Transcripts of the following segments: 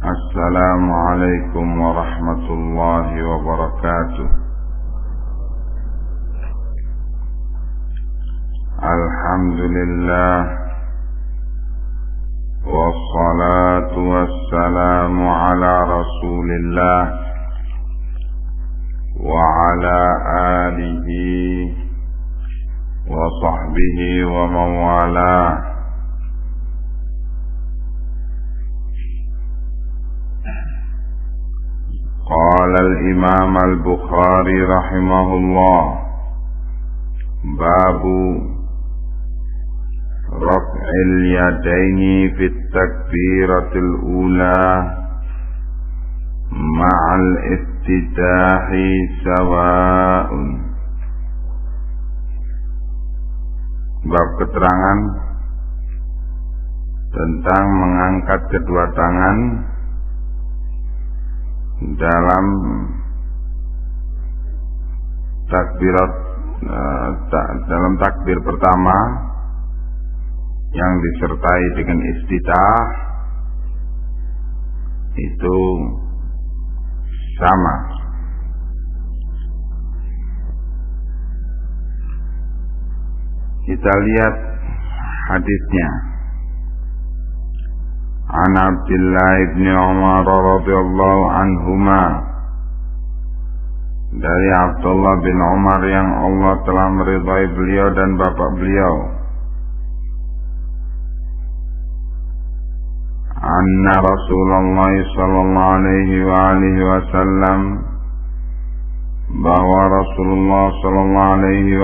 Assalamualaikum warahmatullahi wabarakatuh. Alhamdulillah, wassalatu wassalamu ala rasulillah wa ala alihi wa sahbihi wa mawalah. قال الإمام البخاري رحمه الله: باب رفع اليدين في التكبيرة الأولى مع الافتتاح سواء. Bab keterangan tentang mengangkat kedua tangan dalam takbir pertama yang disertai dengan iftitah itu sama. Kita lihat hadisnya. An Abdullah ibn Umar radhiyallahu anhuma, dari Abdullah bin Umar yang Allah telah meridai beliau dan bapak beliau, anna Rasulullah sallallahu alaihi wasallam, bahwa Rasulullah sallallahu alaihi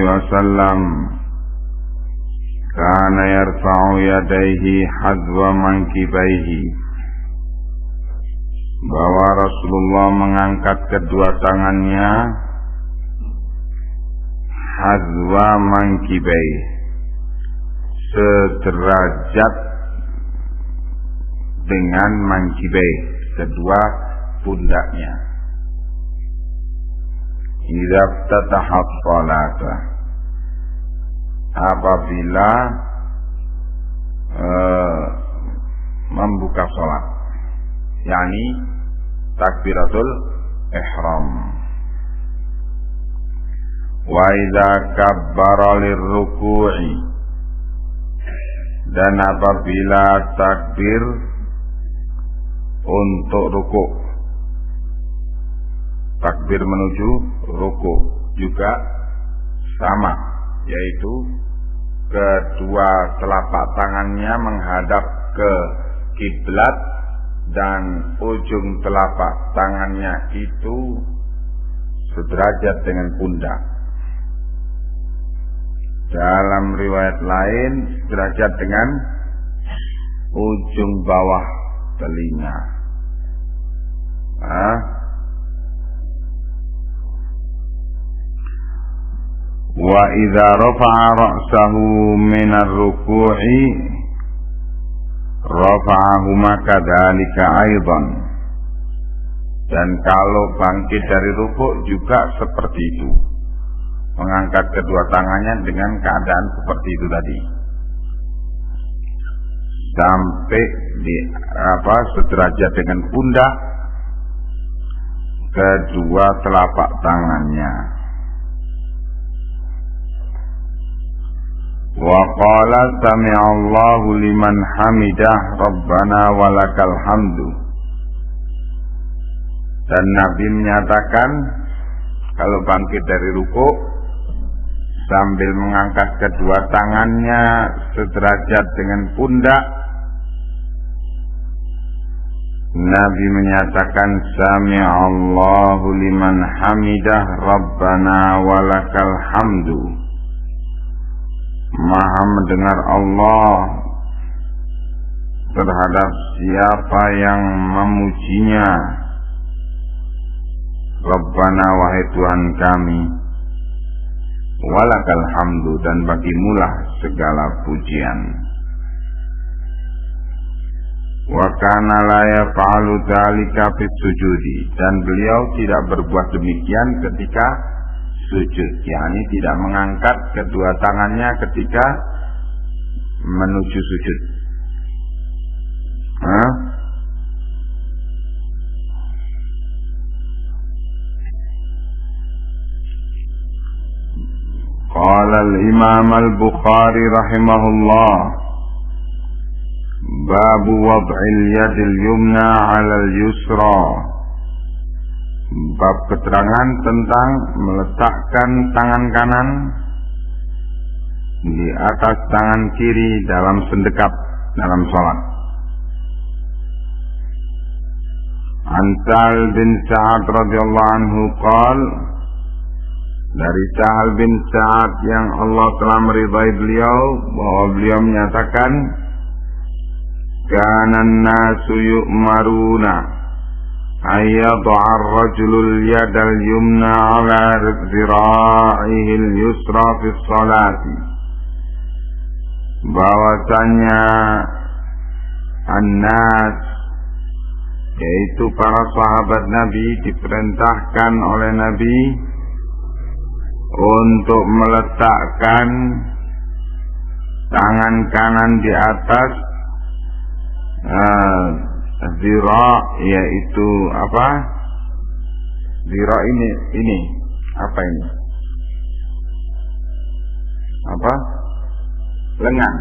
wasallam kana yarfa'u yadayhi hadwa mankibaihi, bahwa Rasulullah mengangkat kedua tangannya hadwa mankibai, sederajat dengan mankibai, kedua pundaknya. Idza ftataha sholata, apabila membuka sholat, yakni takbiratul ihram. Wa idza kabbara lirruku'i, dan apabila takbir untuk ruku', takbir menuju ruku' juga sama, yaitu kedua telapak tangannya menghadap ke kiblat dan ujung telapak tangannya itu sederajat dengan pundak. Dalam riwayat lain sederajat dengan ujung bawah telinga. Wa idza rafa'a ra'sahu min ar-ruku'i rafa'ahuma kadzalika aidan, dan kalau bangkit dari rukuk juga seperti itu, mengangkat kedua tangannya dengan keadaan seperti itu tadi, sampai di sederajat dengan pundak kedua telapak tangannya. Wa qala sami'allahu liman hamidah rabbana walakal hamdu, dan Nabi menyatakan kalau bangkit dari rukuk sambil mengangkat kedua tangannya sederajat dengan pundak, Nabi menyatakan sami'allahu liman hamidah rabbana walakal hamdu, Maha mendengar Allah terhadap siapa yang memujinya. Rabbana, wahai Tuhan kami, walakal hamdu, dan bagimulah segala pujian. Wa kana la yaf'alu dzalika fis sujudi, dan beliau tidak berbuat demikian ketika sujud, yakni tidak mengangkat kedua tangannya ketika menuju sujud. al-Imam al-Bukhari rahimahullah, bab wad'il yadil yumna 'ala al-yusra. Bab keterangan tentang meletakkan tangan kanan di atas tangan kiri dalam sendekap dalam salat. An Sa'al bin Sa'ad radhiyallahu anhu qala, dari Sa'al bin Sa'ad yang Allah telah meridai beliau, bahwa beliau menyatakan, kana an-nasu yu'maruna ayyad'a ar-rajulu al-yada al-yumna 'ala dhira'ihi al-yusra fi sholati. Bahwasanya an-nas, yaitu para sahabat Nabi, diperintahkan oleh Nabi untuk meletakkan tangan kanan di atas zira, yaitu apa? Zira ini apa ini? Apa? Lengan.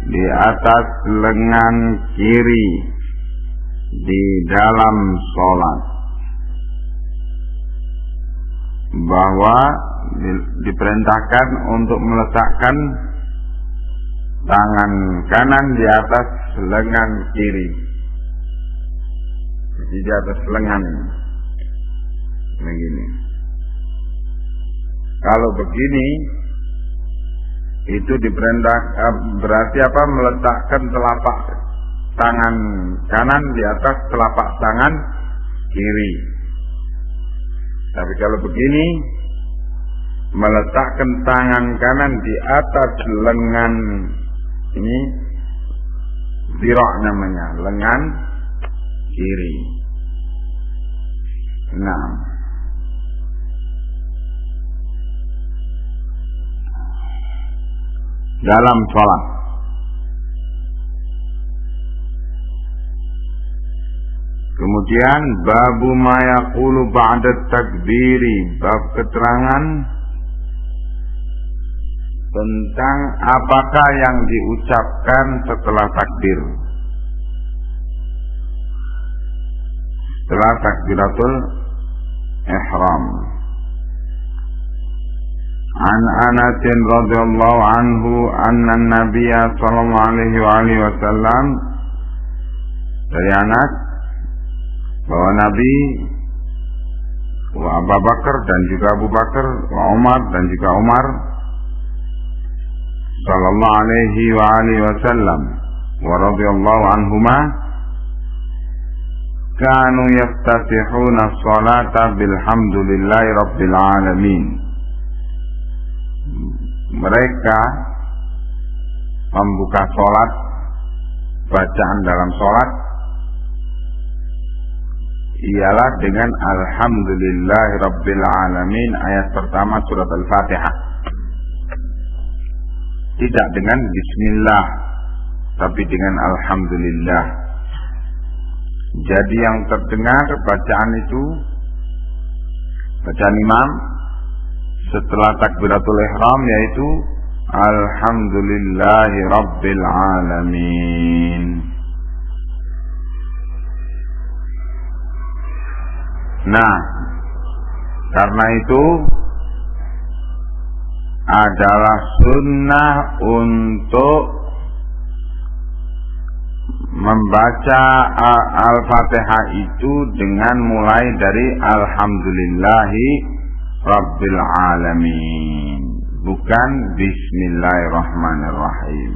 Di atas lengan kiri di dalam sholat. Bahwa diperintahkan untuk meletakkan tangan kanan di atas lengan kiri, jadi di atas lengan begini. Kalau begini itu diperintah, berarti apa? Meletakkan telapak tangan kanan di atas telapak tangan kiri. Tapi kalau begini, meletakkan tangan kanan di atas lengan ini, zira namanya, lengan kiri. Nah, dalam sholat. Kemudian babu ma yaqulu ba'da takbiri, bab keterangan tentang apakah yang diucapkan setelah takbir, setelah takbiratul ihram. An Anas radhiyallahu anhu anna an-nabiy sallallahu alaihi wasallam, dari Anas bahwa Nabi wa Abu Bakar dan juga Abu Bakar, wa Umar dan juga Umar sallallahu alaihi wasallam wa radhiyallahu anhuma, kanu yaftatihuna as-salata bilhamdulillahi rabbil alamin. Mereka membuka salat, bacaan dalam salat ialah dengan alhamdulillahi rabbil alamin, ayat pertama surat Al-Fatihah. Tidak dengan bismillah, tapi dengan alhamdulillah. Jadi yang terdengar bacaan itu, bacaan imam setelah takbiratul ihram, yaitu alhamdulillahi rabbil alamin. Nah, karena itu adalah sunnah untuk membaca Al-Fatihah itu dengan mulai dari alhamdulillahi rabbil alamin, bukan bismillahirrahmanirrahim.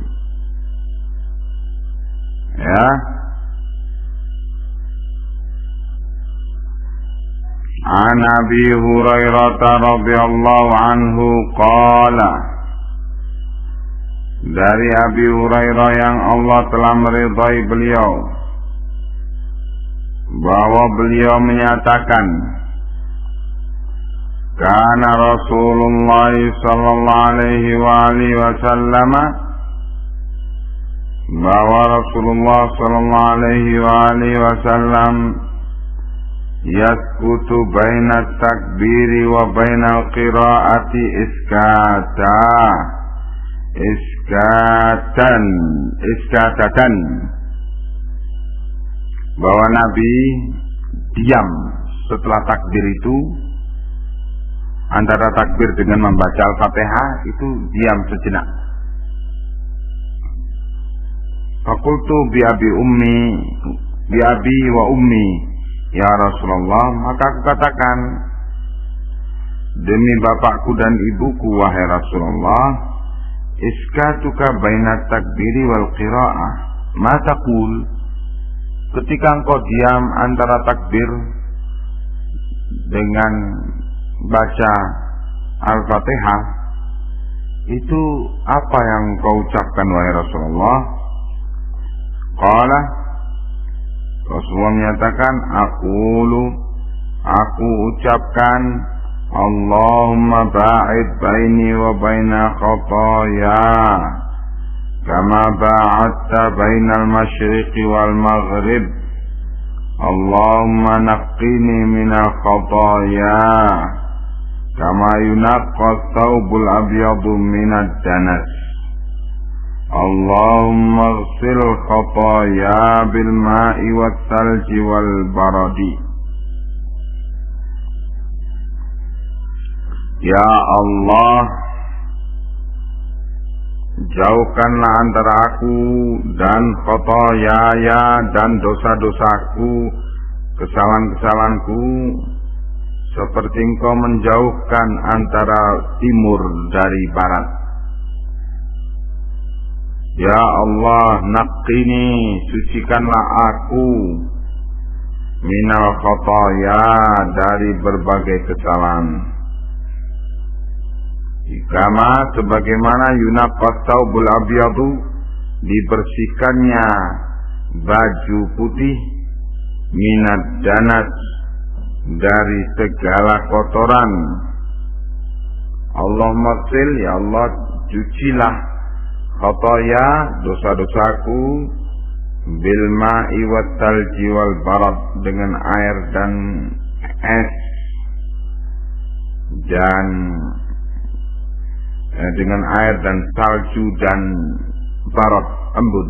Ya. An Abi Hurairah radhiyallahu anhu qala, dari Abi Hurairah yang Allah telah meridai beliau, bahwa beliau menyatakan, kana Rasulullah sallallahu alaihi wasallam, bahwa Rasulullah sallallahu alaihi wasallam yaskutu baina takbiri wa baina qiraati iskatatan, bahwa Nabi diam setelah takbir itu, antara takbir dengan membaca Al-Fatihah itu diam sejenak. Fakultu bi abi wa ummi ya Rasulullah, maka aku katakan, demi bapakku dan ibuku wahai Rasulullah, iskatuka baina takbiri wal qiraah, ma taqul, ketika engkau diam antara takbir dengan baca Al-Fatihah, itu apa yang kau ucapkan wahai Rasulullah? Qala, Rasulullah menyatakan, aku ucapkan, Allahumma ba'id baini wa baina khataya kama ba'adta bainal masyriqi wal maghrib, Allahumma naqqini minal khataya kama yunaqqa thawbul abyadu minad danas, Allahumma ighsil khataya bil ma'i wat thalji wal baradi. Ya Allah, jauhkanlah antara aku dan khataya dan dosa-dosaku, kesalahan-kesalahanku, seperti engkau menjauhkan antara timur dari barat. Ya Allah, naqqini, sucikanlah aku, minal khataya, dari berbagai kesalahan. Kama, sebagaimana yunaqqat thawbul abyadu, dibersihkannya baju putih, minad danas, dari segala kotoran. Allahumma ighsil, ya Allah, cucilah khataya, dosa-dosaku, bil ma'i wat talji wal barad, dengan air dan es, dan dengan air dan salju dan barad, embun.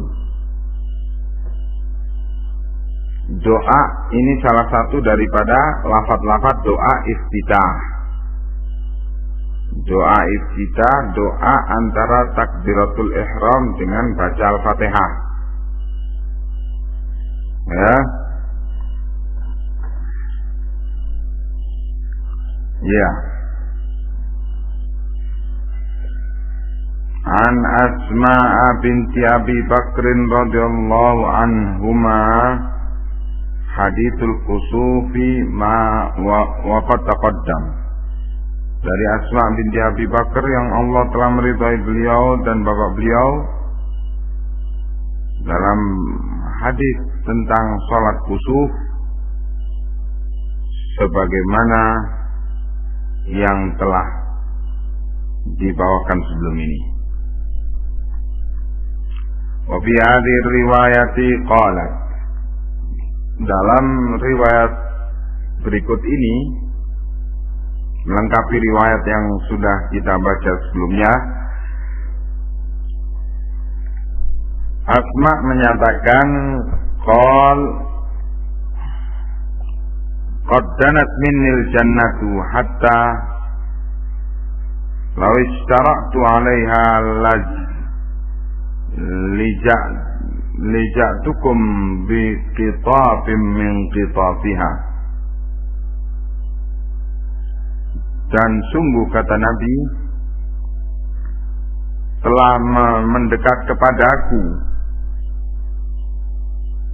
Doa ini salah satu daripada lafaz-lafaz doa iftitah. Doa iftitah, doa antara takbiratul ihram dengan baca Al-Fatihah. Ya. Ya. An Asma'a binti Abi Bakrin radhiyallahu anhuma hadithul kusufi ma wa qad taqaddam. Dari Asma binti Abi Bakar yang Allah telah meridhai beliau dan bapak beliau dalam hadis tentang sholat kusuf sebagaimana yang telah dibawakan sebelum ini. Wa fi hadhihi riwayati qalat, dalam riwayat berikut ini melengkapi riwayat yang sudah kita baca sebelumnya, Asma menyatakan, qad danat minnil jannatu hatta law ishtara'tu 'alaiha lija'tukum bi qitafin min qitafiha. Dan sungguh, kata Nabi, telah mendekat kepadaku.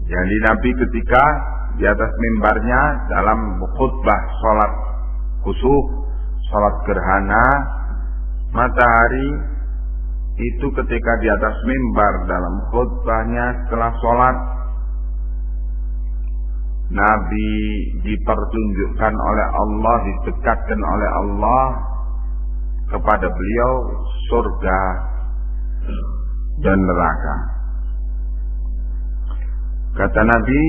Jadi Nabi ketika di atas mimbarnya dalam khutbah sholat kusuf, sholat gerhana matahari, itu ketika di atas mimbar dalam khutbahnya setelah sholat, Nabi dipertunjukkan oleh Allah, didekatkan oleh Allah kepada beliau surga dan neraka. Kata Nabi,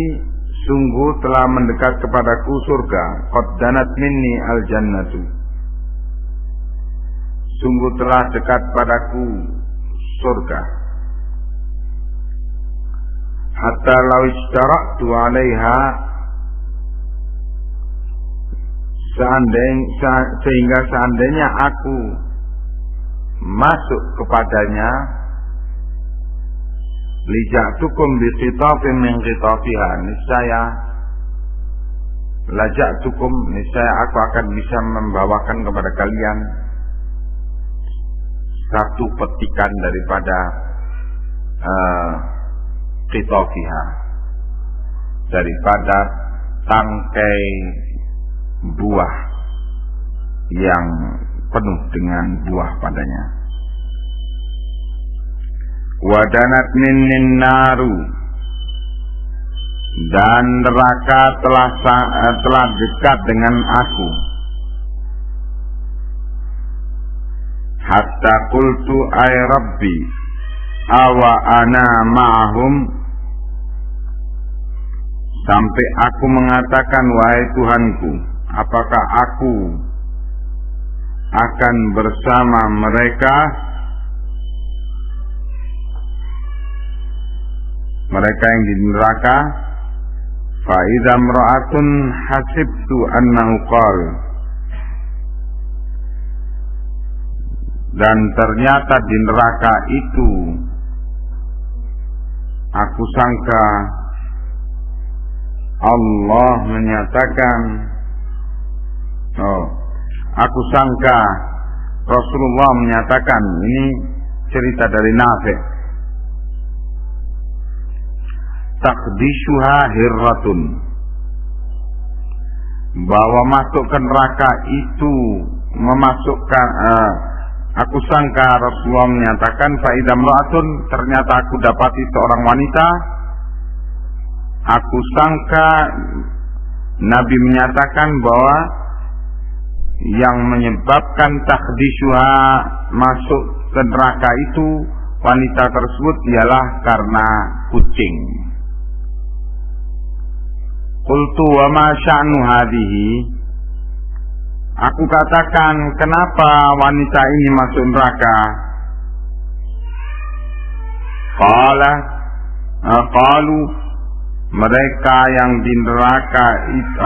sungguh telah mendekat kepadaku surga. Qad danat minni al-jannatu, sungguh telah dekat padaku surga. Hatta law ishtara'tu 'alaiha, sehingga seandainya aku masuk kepadanya, lija'tukum bi khitafin min khitafiha, niscaya laja'tukum, niscaya aku akan bisa membawakan kepada kalian satu petikan daripada khitafiha, daripada tangkai buah yang penuh dengan buah padanya. Wadanat minnin naru, dan neraka telah dekat dengan aku. Hatta qultu ay rabbi awa ana ma'ahum, sampai aku mengatakan, wahai Tuhanku, apakah aku akan bersama mereka yang di neraka? Fa idza imra'atun hasibtu annahu qala, dan ternyata di neraka itu aku sangka Allah menyatakan, aku sangka Rasulullah menyatakan, ini cerita dari Nafi', takdishuha hirratun, bahwa masuk ke neraka itu memasukkan, aku sangka Rasulullah menyatakan, faida mra'atun, ternyata aku dapati seorang wanita. Aku sangka Nabi menyatakan bahwa yang menyebabkan takdishuha, masuk ke neraka itu, wanita tersebut ialah karena kucing. Qultu wa ma sya'nu hadhihi, aku katakan, kenapa wanita ini masuk neraka? Qalu, mereka yang di neraka itu,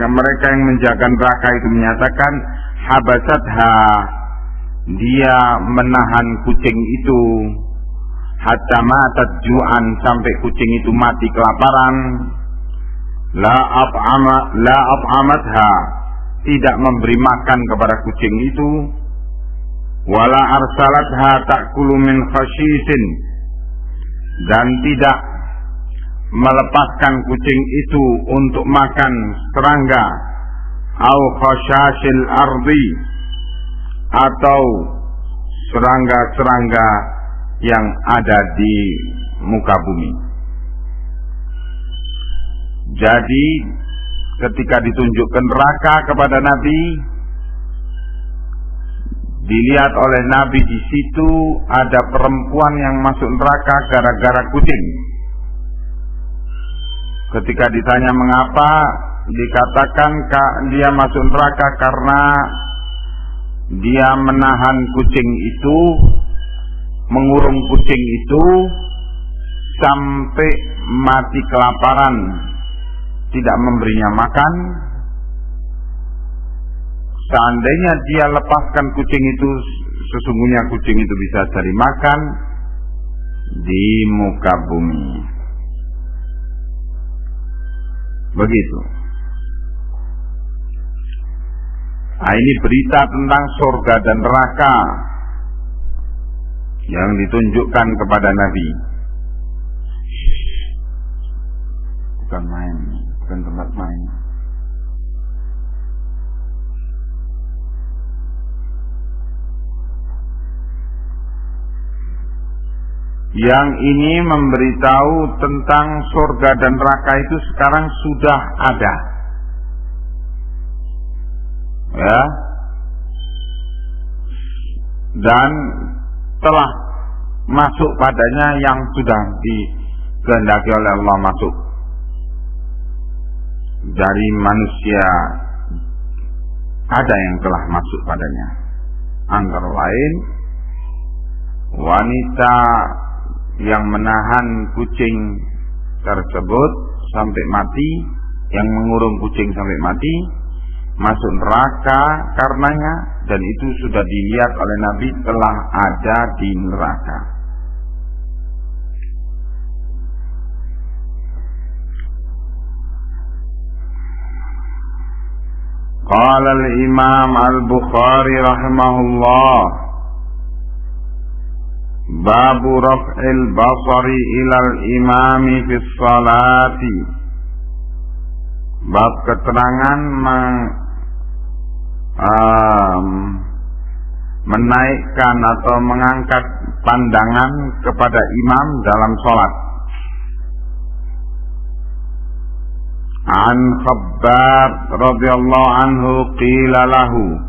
mereka yang menjaga neraka itu menyatakan, habasatha, dia menahan kucing itu, hatta matat ju'an, sampai kucing itu mati kelaparan. La at'amatha, tidak memberi makan kepada kucing itu. Wala arsalatha ta'kulu min khashisin, dan tidak melepaskan kucing itu untuk makan serangga, au khashashil ardi, atau serangga-serangga yang ada di muka bumi. Jadi ketika ditunjukkan neraka kepada Nabi, dilihat oleh Nabi di situ ada perempuan yang masuk neraka gara-gara kucing. Ketika ditanya mengapa, dikatakan dia masuk neraka karena dia menahan kucing itu, mengurung kucing itu sampai mati kelaparan, tidak memberinya makan. Seandainya dia lepaskan kucing itu, sesungguhnya kucing itu bisa cari makan di muka bumi. Begitu. Nah, ini berita tentang surga dan neraka yang ditunjukkan kepada Nabi. Bukan main, bukan tempat main. Yang ini memberitahu tentang surga dan neraka itu sekarang sudah ada. Ya. Dan telah masuk padanya yang sudah dikehendaki oleh Allah masuk. dari manusia ada yang telah masuk padanya. Antara lain wanita yang menahan kucing tersebut sampai mati, yang mengurung kucing sampai mati, masuk neraka karenanya, dan itu sudah dilihat oleh Nabi telah ada di neraka. Qala al-Imam al-Bukhari rahimahullah, babu raf'il basari ilal imami fi salati. Bab keterangan menaikkan atau mengangkat pandangan kepada imam dalam sholat. An Khabbab radhiyallahu anhu qila lahu,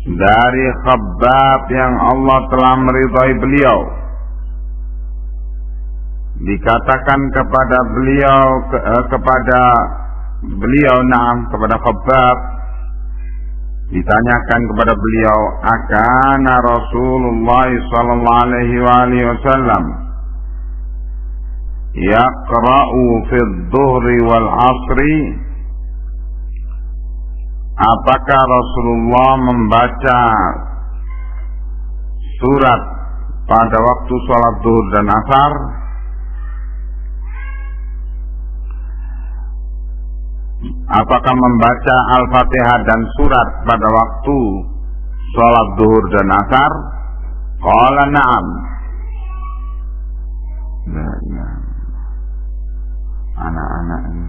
dari Khabbab yang Allah telah meridhai beliau, dikatakan kepada beliau kepada Khabbab, ditanyakan kepada beliau, akana Rasulullah sallallahu alaihi wasallam yaqra'u fi adh-dhuhri wal 'ashri, apakah Rasulullah membaca surat pada waktu sholat zuhur dan asar? Apakah membaca Al-Fatihah dan surat pada waktu sholat zuhur dan asar? Qala na'am. Nah, anak-anak ini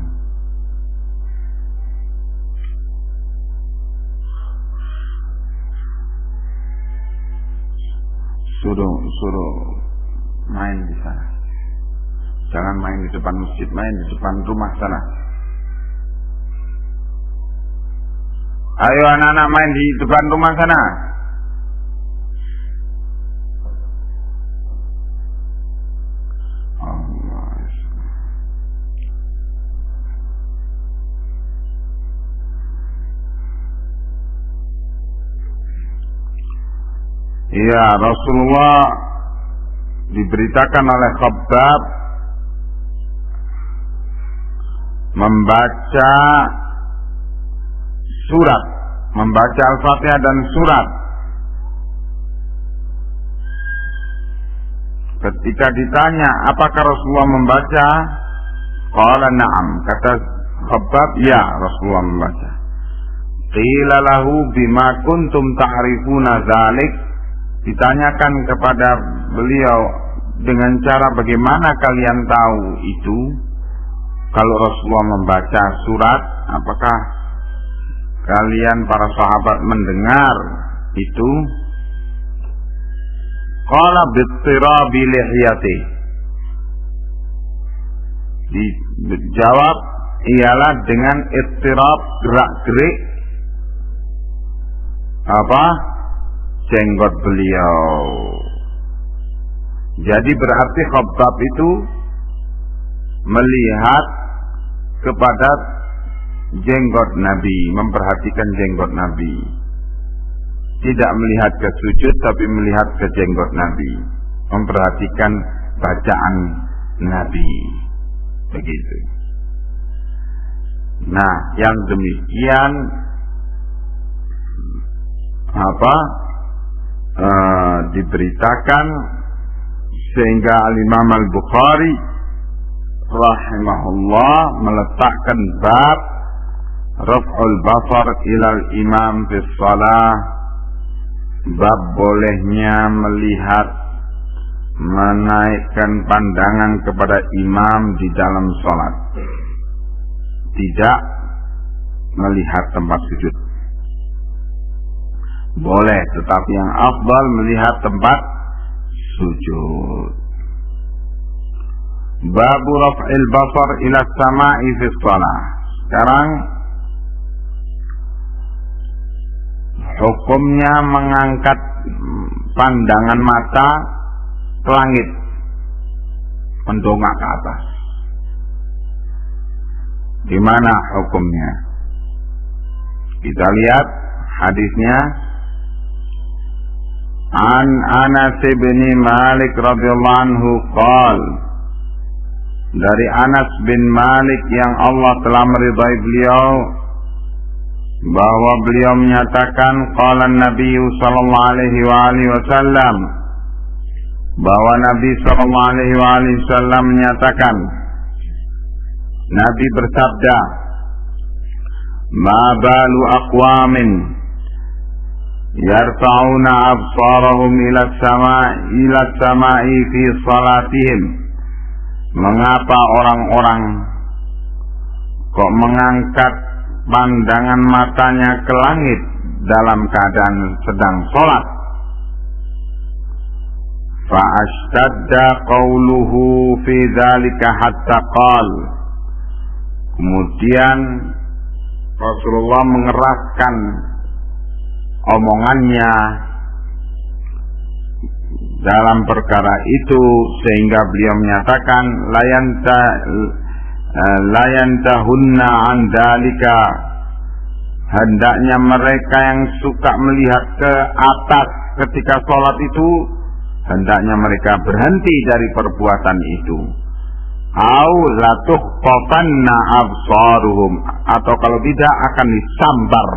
suruh main di sana. Jangan main di depan masjid, main di depan rumah sana. Ayo anak-anak main di depan rumah sana. Ya, Rasulullah diberitakan oleh Khabbab membaca surat, membaca Al-Fatihah dan surat. Ketika ditanya apakah Rasulullah membaca, qala na'am, kata Khabbab, ya Rasulullah membaca. Qila lahu bima kuntum ta'rifuna dzalik, ditanyakan kepada beliau, dengan cara bagaimana kalian tahu itu? Kalau Rasulullah membaca surat, apakah kalian para sahabat mendengar itu? Qala bittirabi lihyati, dijawab ialah dengan ittirab, gerak-gerik jenggot beliau. Jadi berarti Khabbab itu melihat kepada jenggot Nabi, memperhatikan jenggot Nabi. Tidak melihat ke sujud, tapi melihat ke jenggot Nabi, memperhatikan bacaan Nabi. Begitu. Nah, yang demikian diberitakan sehingga Al-Imam Al-Bukhari rahimahullah meletakkan bab raf'ul basar ilal imam fi shalah, bab bolehnya melihat, menaikkan pandangan kepada imam di dalam salat, tidak melihat tempat sujud. Boleh, tetapi yang afdal melihat tempat sujud. Babu raf'il basar ila sama'i fi shalah. Sekarang hukumnya mengangkat pandangan mata ke langit, mendongak ke atas. Gimana hukumnya? Kita lihat hadisnya. An Anas bin Malik radhiyallahu anhu qala, dari Anas bin Malik yang Allah telah meridai beliau, bahwa beliau menyatakan qala Nabi sallallahu alaihi wasallam, bahwa Nabi sallallahu alaihi wasallam menyatakan, Nabi bersabda, ma balu aqwamin yarfa'una absarahum ila samai fi salatihim, mengapa orang-orang kok mengangkat pandangan matanya ke langit dalam keadaan sedang sholat? Fa ashtadda qawluhu fi dzalika hatta qal, kemudian Rasulullah mengeraskan omongannya dalam perkara itu sehingga beliau menyatakan layantahunna an dzalika, hendaknya mereka yang suka melihat ke atas ketika sholat itu hendaknya mereka berhenti dari perbuatan itu. Au latukhtafanna absaruhum, atau kalau tidak akan disambar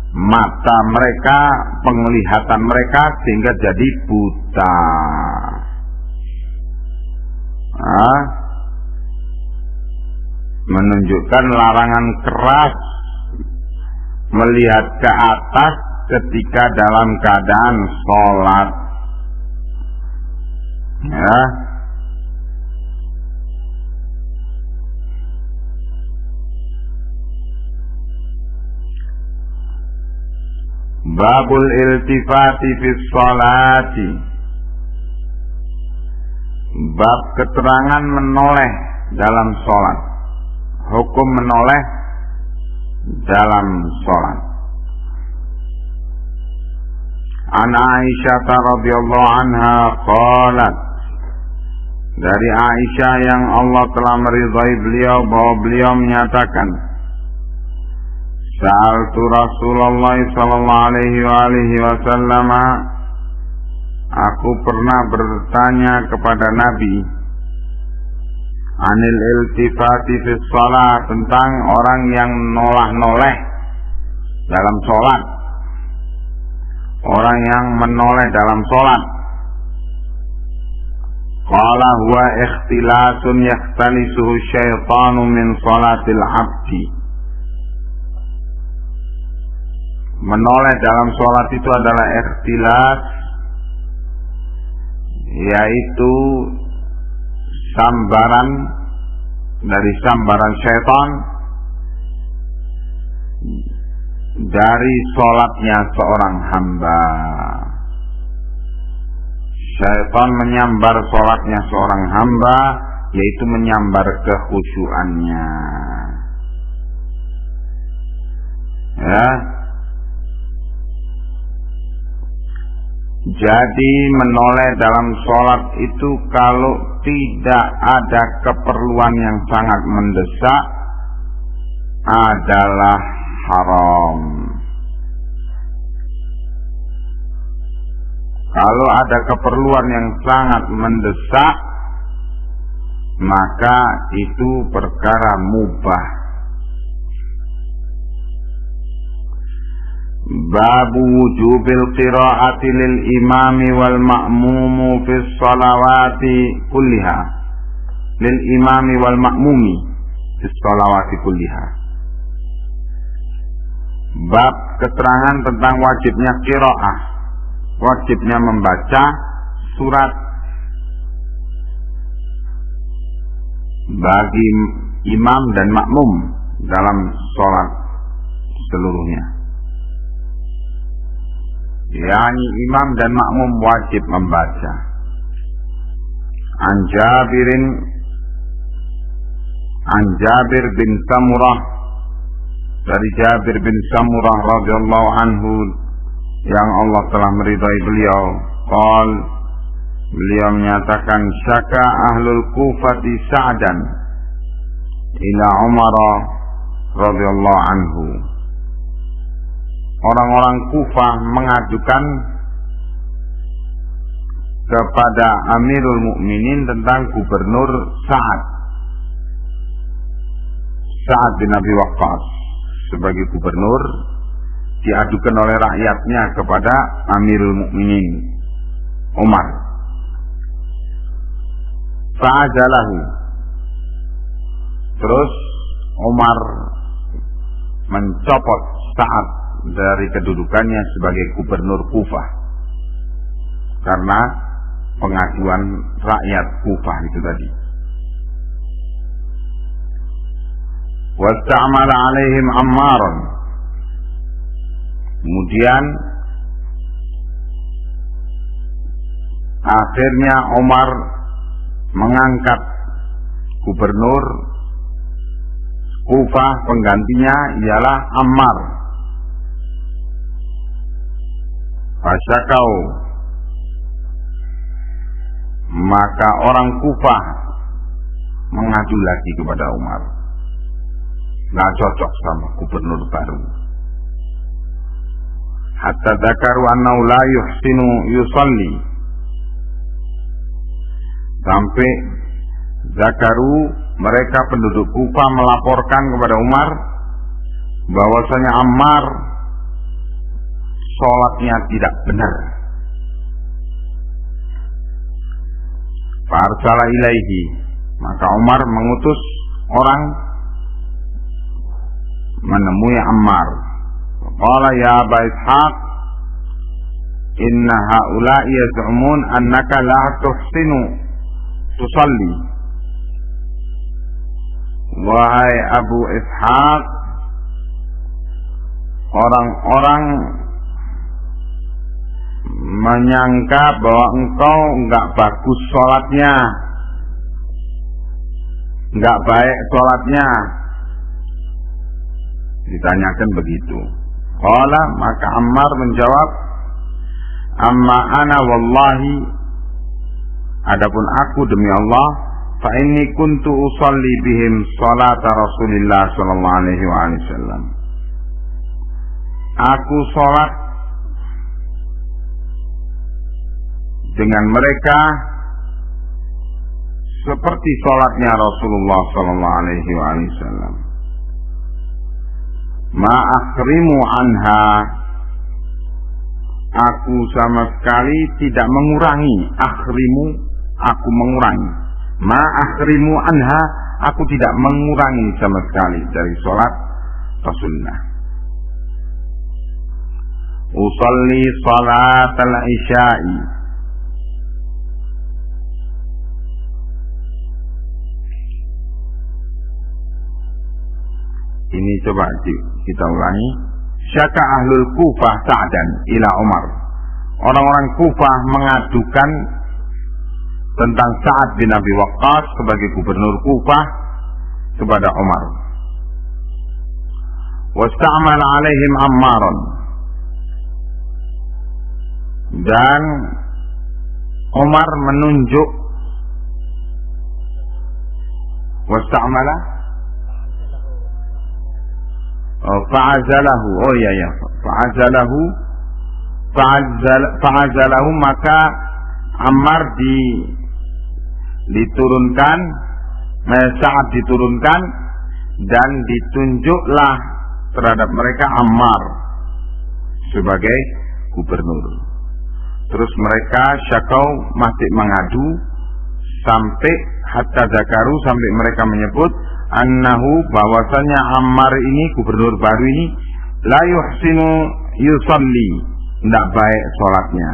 mata mereka, penglihatan mereka sehingga jadi buta. Menunjukkan larangan keras melihat ke atas ketika dalam keadaan sholat. Ya. Babul iltifati fi sholati, bab keterangan menoleh dalam sholat, hukum menoleh dalam sholat. An Aisyah radhiyallahu anha qalat, dari Aisyah yang Allah telah meridai beliau, bahwa beliau menyatakan, Sa'altu Rasulullah sallallahu alaihi wasallam, aku pernah bertanya kepada Nabi, anil iltifati fi shalah, tentang orang yang noleh dalam sholat, orang yang menoleh dalam sholat. Qala huwa ikhtilasun yakhtalisuhu syaitanu min sholatil abdi. Menoleh dalam sholat itu adalah ikhtilas, yaitu sambaran dari sambaran syaitan dari sholatnya seorang hamba. Syaitan menyambar sholatnya seorang hamba, yaitu menyambar kekhusyuannya. Ya. Jadi menoleh dalam sholat itu kalau tidak ada keperluan yang sangat mendesak adalah haram. Kalau ada keperluan yang sangat mendesak, maka itu perkara mubah. Babu wujubil qiraati lil imami wal ma'mumu fi sholawati kulliha. Lil imami wal ma'mumi fi sholawati kulliha. Bab keterangan tentang wajibnya qiraah, wajibnya membaca surat bagi imam dan makmum dalam sholat seluruhnya. Yani imam dan makmum wajib membaca. An Jabir bin Samurah, dari Jabir bin Samurah radhiyallahu anhu yang Allah telah meridai beliau, qal, beliau menyatakan, syaka ahlul Kufati Sa'dan, ila Umar radhiyallahu anhu. Orang-orang Kufah mengadukan kepada Amirul Mukminin tentang gubernur Sa'ad bin Abi Waqqas sebagai gubernur, diadukan oleh rakyatnya kepada Amirul Mukminin Umar. Fa'azalahu. Terus Umar mencopot Sa'ad dari kedudukannya sebagai gubernur Kufah karena pengaduan rakyat Kufah itu tadi. Wasta'mala alaihim Ammaran. Kemudian akhirnya Umar mengangkat gubernur Kufah, penggantinya ialah Ammar. Fasyakau, maka orang Kufah mengadu lagi kepada Umar, nggak cocok sama gubernur baru. Hatta dzakaru annahu la yuhsinu yusalli, sampai dzakaru, mereka penduduk Kufah melaporkan kepada Umar bahwasanya Ammar sholatnya tidak benar. Farsala ilaihi, maka Umar mengutus orang menemui Ammar. Qala ya Aba Ishaq, inna haula'i yaz'umun annaka la tuhsinu tusalli. Wahai Abu Ishaq, orang-orang menyangka bahwa engkau enggak bagus sholatnya, enggak baik sholatnya. Ditanyakan begitu. Qala, maka Ammar menjawab, amma ana wallahi, adapun aku demi Allah, fa inni kuntu usalli bihim salata Rasulillah sallallahu alaihi wasallam. Aku salat dengan mereka seperti salatnya Rasulullah sallallahu alaihi wasallam. Ma akhrimu anha, aku sama sekali tidak mengurangi. Akhrimu, aku mengurangi. Ma akhrimu anha, aku tidak mengurangi sama sekali dari sholat Rasulullah. Usalli salat al-isya'i, ini coba kita ulangi. Syaka ahlul Kufah Sa'dan ila Umar. Orang-orang Kufah mengadukan tentang Sa'ad bin Abi Waqqas sebagai gubernur Kufah kepada Umar. Wasta'mala alaihim Ammaran, dan Umar menunjuk wasta'mala fa'azalahu, oh iya ya, fa'azalahu, maka Ammar diturunkan, Sa'ad diturunkan, dan ditunjuklah terhadap mereka Ammar sebagai gubernur. Terus mereka syakau, masih mengadu, sampai hatta zakaru, sampai mereka menyebut annahu, bahwasanya Ammar ini, gubernur baru ini, la yuhsinu yusalli, tidak baik sholatnya.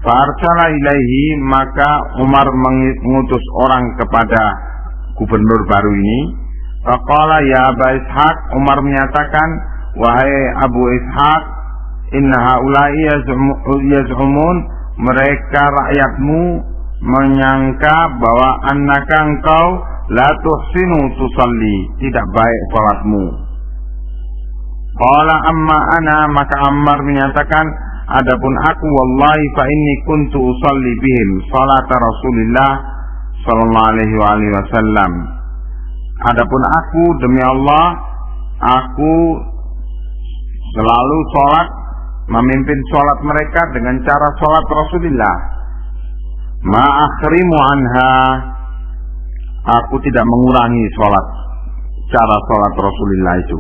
Farsala ilaihi, maka Umar mengutus orang kepada gubernur baru ini. Faqala ya Aba Ishaq, Umar menyatakan, wahai Abu Ishaq, inna haula'i yaz'umun, mereka rakyatmu menyangka bahwa annaka engkau la tuhsinu tusalli, tidak baik salatmu. Qala amma ana, maka Ammar menyatakan, adapun aku wallahi fa inni kuntu usalli bihim salata Rasulillah sallallahu alaihi wasallam. Adapun aku, demi Allah, aku selalu sholat, memimpin sholat mereka dengan cara sholat Rasulullah. Ma'akhrimu anha, aku tidak mengurangi sholat, cara sholat Rasulullah itu.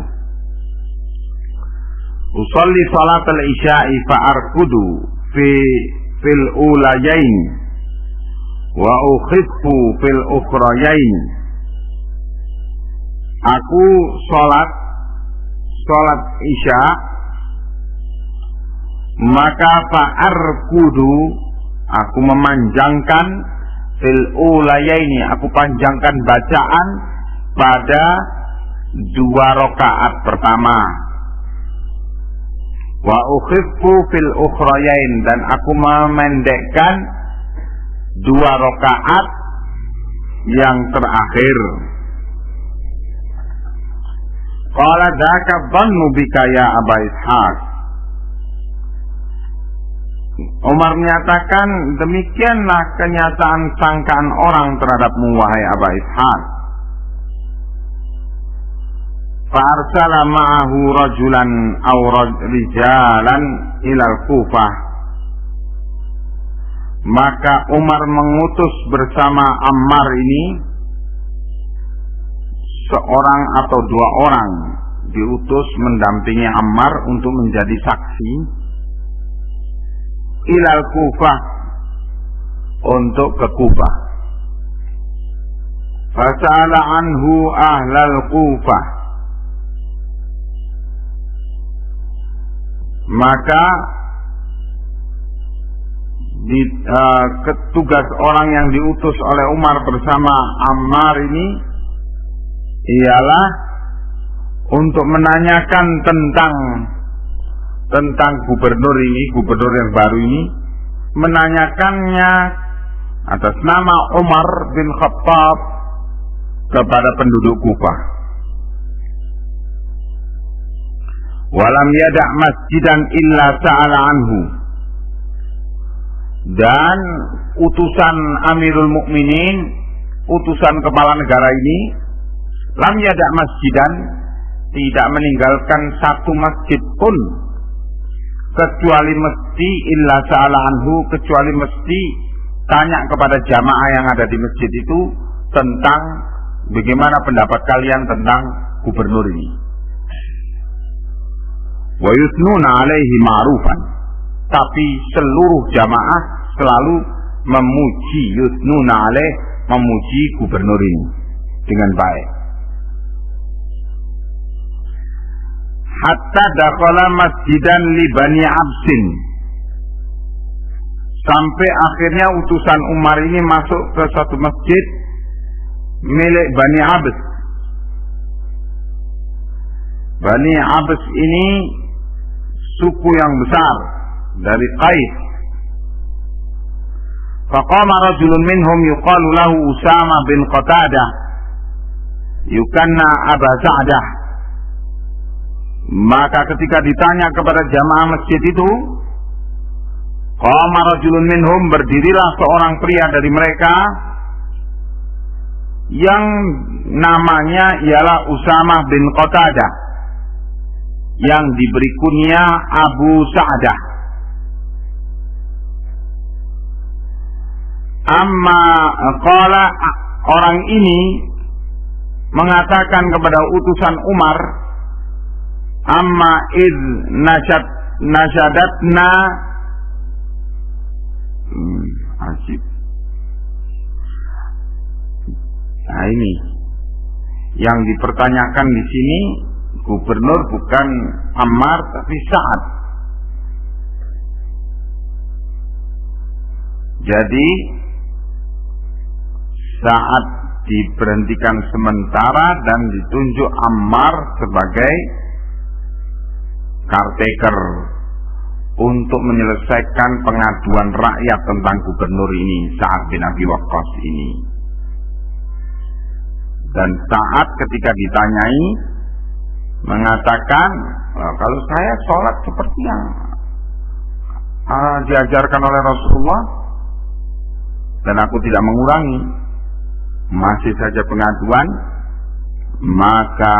Usolli sholat al-isya'i fa'arkudu fil ulayain wa ukhifu fil ukhrayain. Aku sholat isya, maka fa'arkudu, aku memanjangkan fil ulayaini, aku panjangkan bacaan pada 2 rakaat pertama. Wa ukhifu fil ukhrayain, dan aku memendekkan 2 rakaat yang terakhir. Qala dzaka dhannu bika ya Aba Ishaq. Umar menyatakan, demikianlah kenyataan sangkaan orang terhadapmu wahai Aba Ishaq. Fa'arsala ma'ahu rajulan aw rijalan ilal Kufah. Maka Umar mengutus bersama Ammar ini seorang atau 2 orang, diutus mendampingi Ammar untuk menjadi saksi ilal Kufah, untuk ke Kufah. Fasa'ala anhu ahlal Kufah, maka tugas orang yang diutus oleh Umar bersama Ammar ini ialah untuk menanyakan tentang gubernur yang baru ini, menanyakannya atas nama Umar bin Khattab kepada penduduk Kufah. Walam yada' masjidan illa sa'ala anhu, dan utusan Amirul Mukminin, utusan kepala negara ini, lam yada' masjidan, tidak meninggalkan satu masjid pun kecuali mesti illa sa'ala anhu, kecuali mesti tanya kepada jamaah yang ada di masjid itu tentang bagaimana pendapat kalian tentang gubernur ini. Wa yuthnuna alaihi ma'rufan, tapi seluruh jamaah selalu memuji, yuthnuna alaih, memuji gubernur ini dengan baik. Hatta dakhala masjidan li Bani Absin, sampai akhirnya utusan Umar ini masuk ke satu masjid milik Bani Abs. Bani Abs ini suku yang besar dari Qais. Faqama rajulun minhum yuqalu lahu Usama bin Qatadah yukanna Aba Sa'dah. Maka ketika ditanya kepada jamaah masjid itu, qama rajulun minhum, berdirilah seorang pria dari mereka yang namanya ialah Usama bin Qatadah, yang diberi kunya Abu Sa'dah. Amma qala, orang ini mengatakan kepada utusan Umar, amma id nasyadatna asib. Nah, ini yang dipertanyakan di sini, gubernur bukan Ammar tapi Sa'ad. Jadi saat diberhentikan sementara dan ditunjuk Ammar sebagai caretaker untuk menyelesaikan pengaduan rakyat tentang gubernur ini, Sa'ad bin Abi Waqqas ini. Dan Sa'ad ketika ditanyai mengatakan, kalau saya sholat seperti yang diajarkan oleh Rasulullah dan aku tidak mengurangi. masih saja pengaduan, maka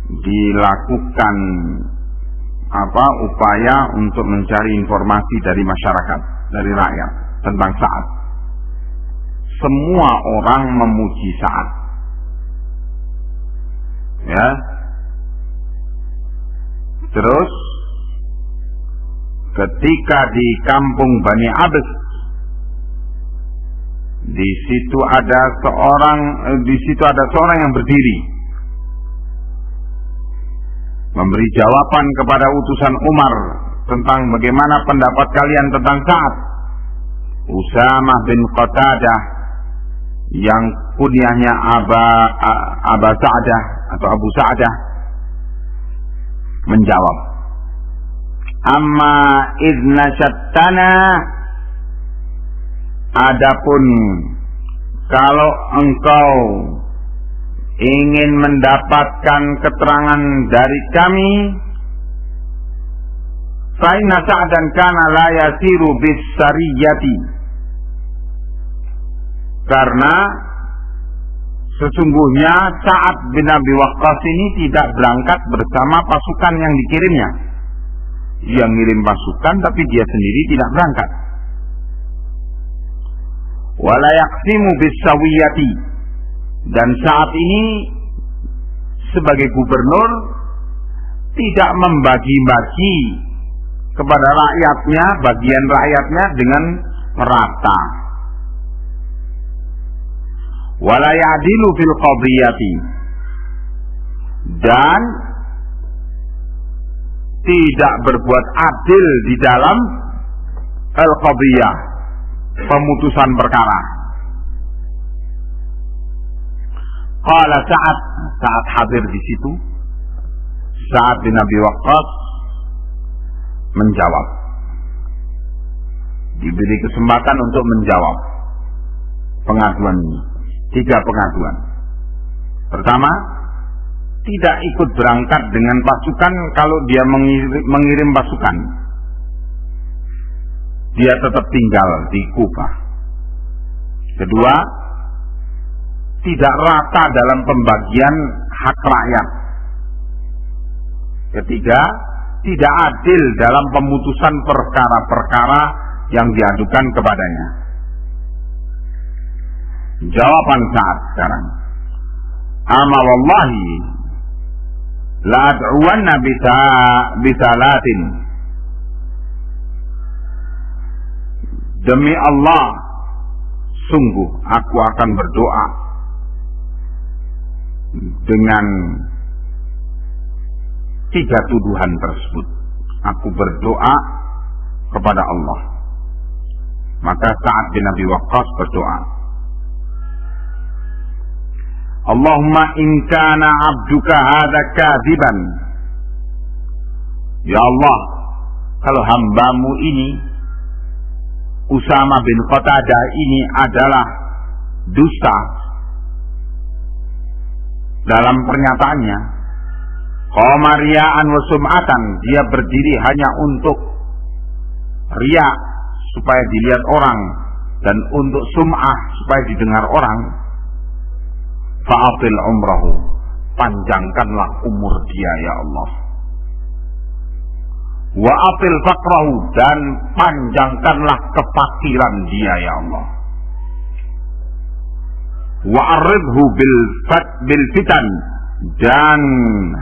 dilakukan upaya untuk mencari informasi dari masyarakat, dari rakyat tentang Sa'ad. Semua orang memuji Sa'ad. Ya. Terus ketika di kampung Bani Abs, di situ ada seorang yang berdiri memberi jawaban kepada utusan Umar tentang bagaimana pendapat kalian tentang Sa'ad. Usamah bin Qatadah yang kunyahnya Aba Sa'dah atau Abu Sa'dah menjawab, amma idna syattana, adapun kalau engkau ingin mendapatkan keterangan dari kami, fa inna Sa'dan kana la yasiru bis sariyati, karena sesungguhnya Sa'ad bin Abi Waqqas ini tidak berangkat bersama pasukan yang dikirimnya. Dia ngirim pasukan tapi dia sendiri tidak berangkat. Wala yaqsimu bis sawiyati, dan saat ini sebagai gubernur tidak membagi-bagi kepada rakyatnya, bagian rakyatnya dengan merata. Wala ya'dilu fil qadiyati, dan tidak berbuat adil di dalam al-qadiyah, pemutusan perkara. Qala Sa'ad hadir di situ. Sa'ad bin Abi Waqqas menjawab. Diberi kesempatan untuk menjawab pengaduan ini. 3 pengaduan. Pertama, tidak ikut berangkat dengan pasukan kalau dia mengirim pasukan. Dia tetap tinggal di Kufah. Kedua, tidak rata dalam pembagian hak rakyat. Ketiga, tidak adil dalam pemutusan perkara-perkara yang diadukan kepadanya. Jawaban Sa'ad sekarang, ama wallahi la ad'uwanna bisalatin, demi Allah sungguh aku akan berdoa dengan 3 tuduhan tersebut. Aku berdoa kepada Allah. Maka Sa'ad bin Abi Waqqas berdoa, Allahumma in kana abduka hadza kadziban, ya Allah, kalau hambamu ini Usama bin Qatadah ini adalah dusta dalam pernyataannya, qama riya'an wa sum'atan, dia berdiri hanya untuk riya supaya dilihat orang dan untuk sum'ah supaya didengar orang, fa'atil umrahu, panjangkanlah umur dia ya Allah, wa atil faqrahu, dan panjangkanlah kefakiran dia ya Allah, wa arridhu bil fitan, dan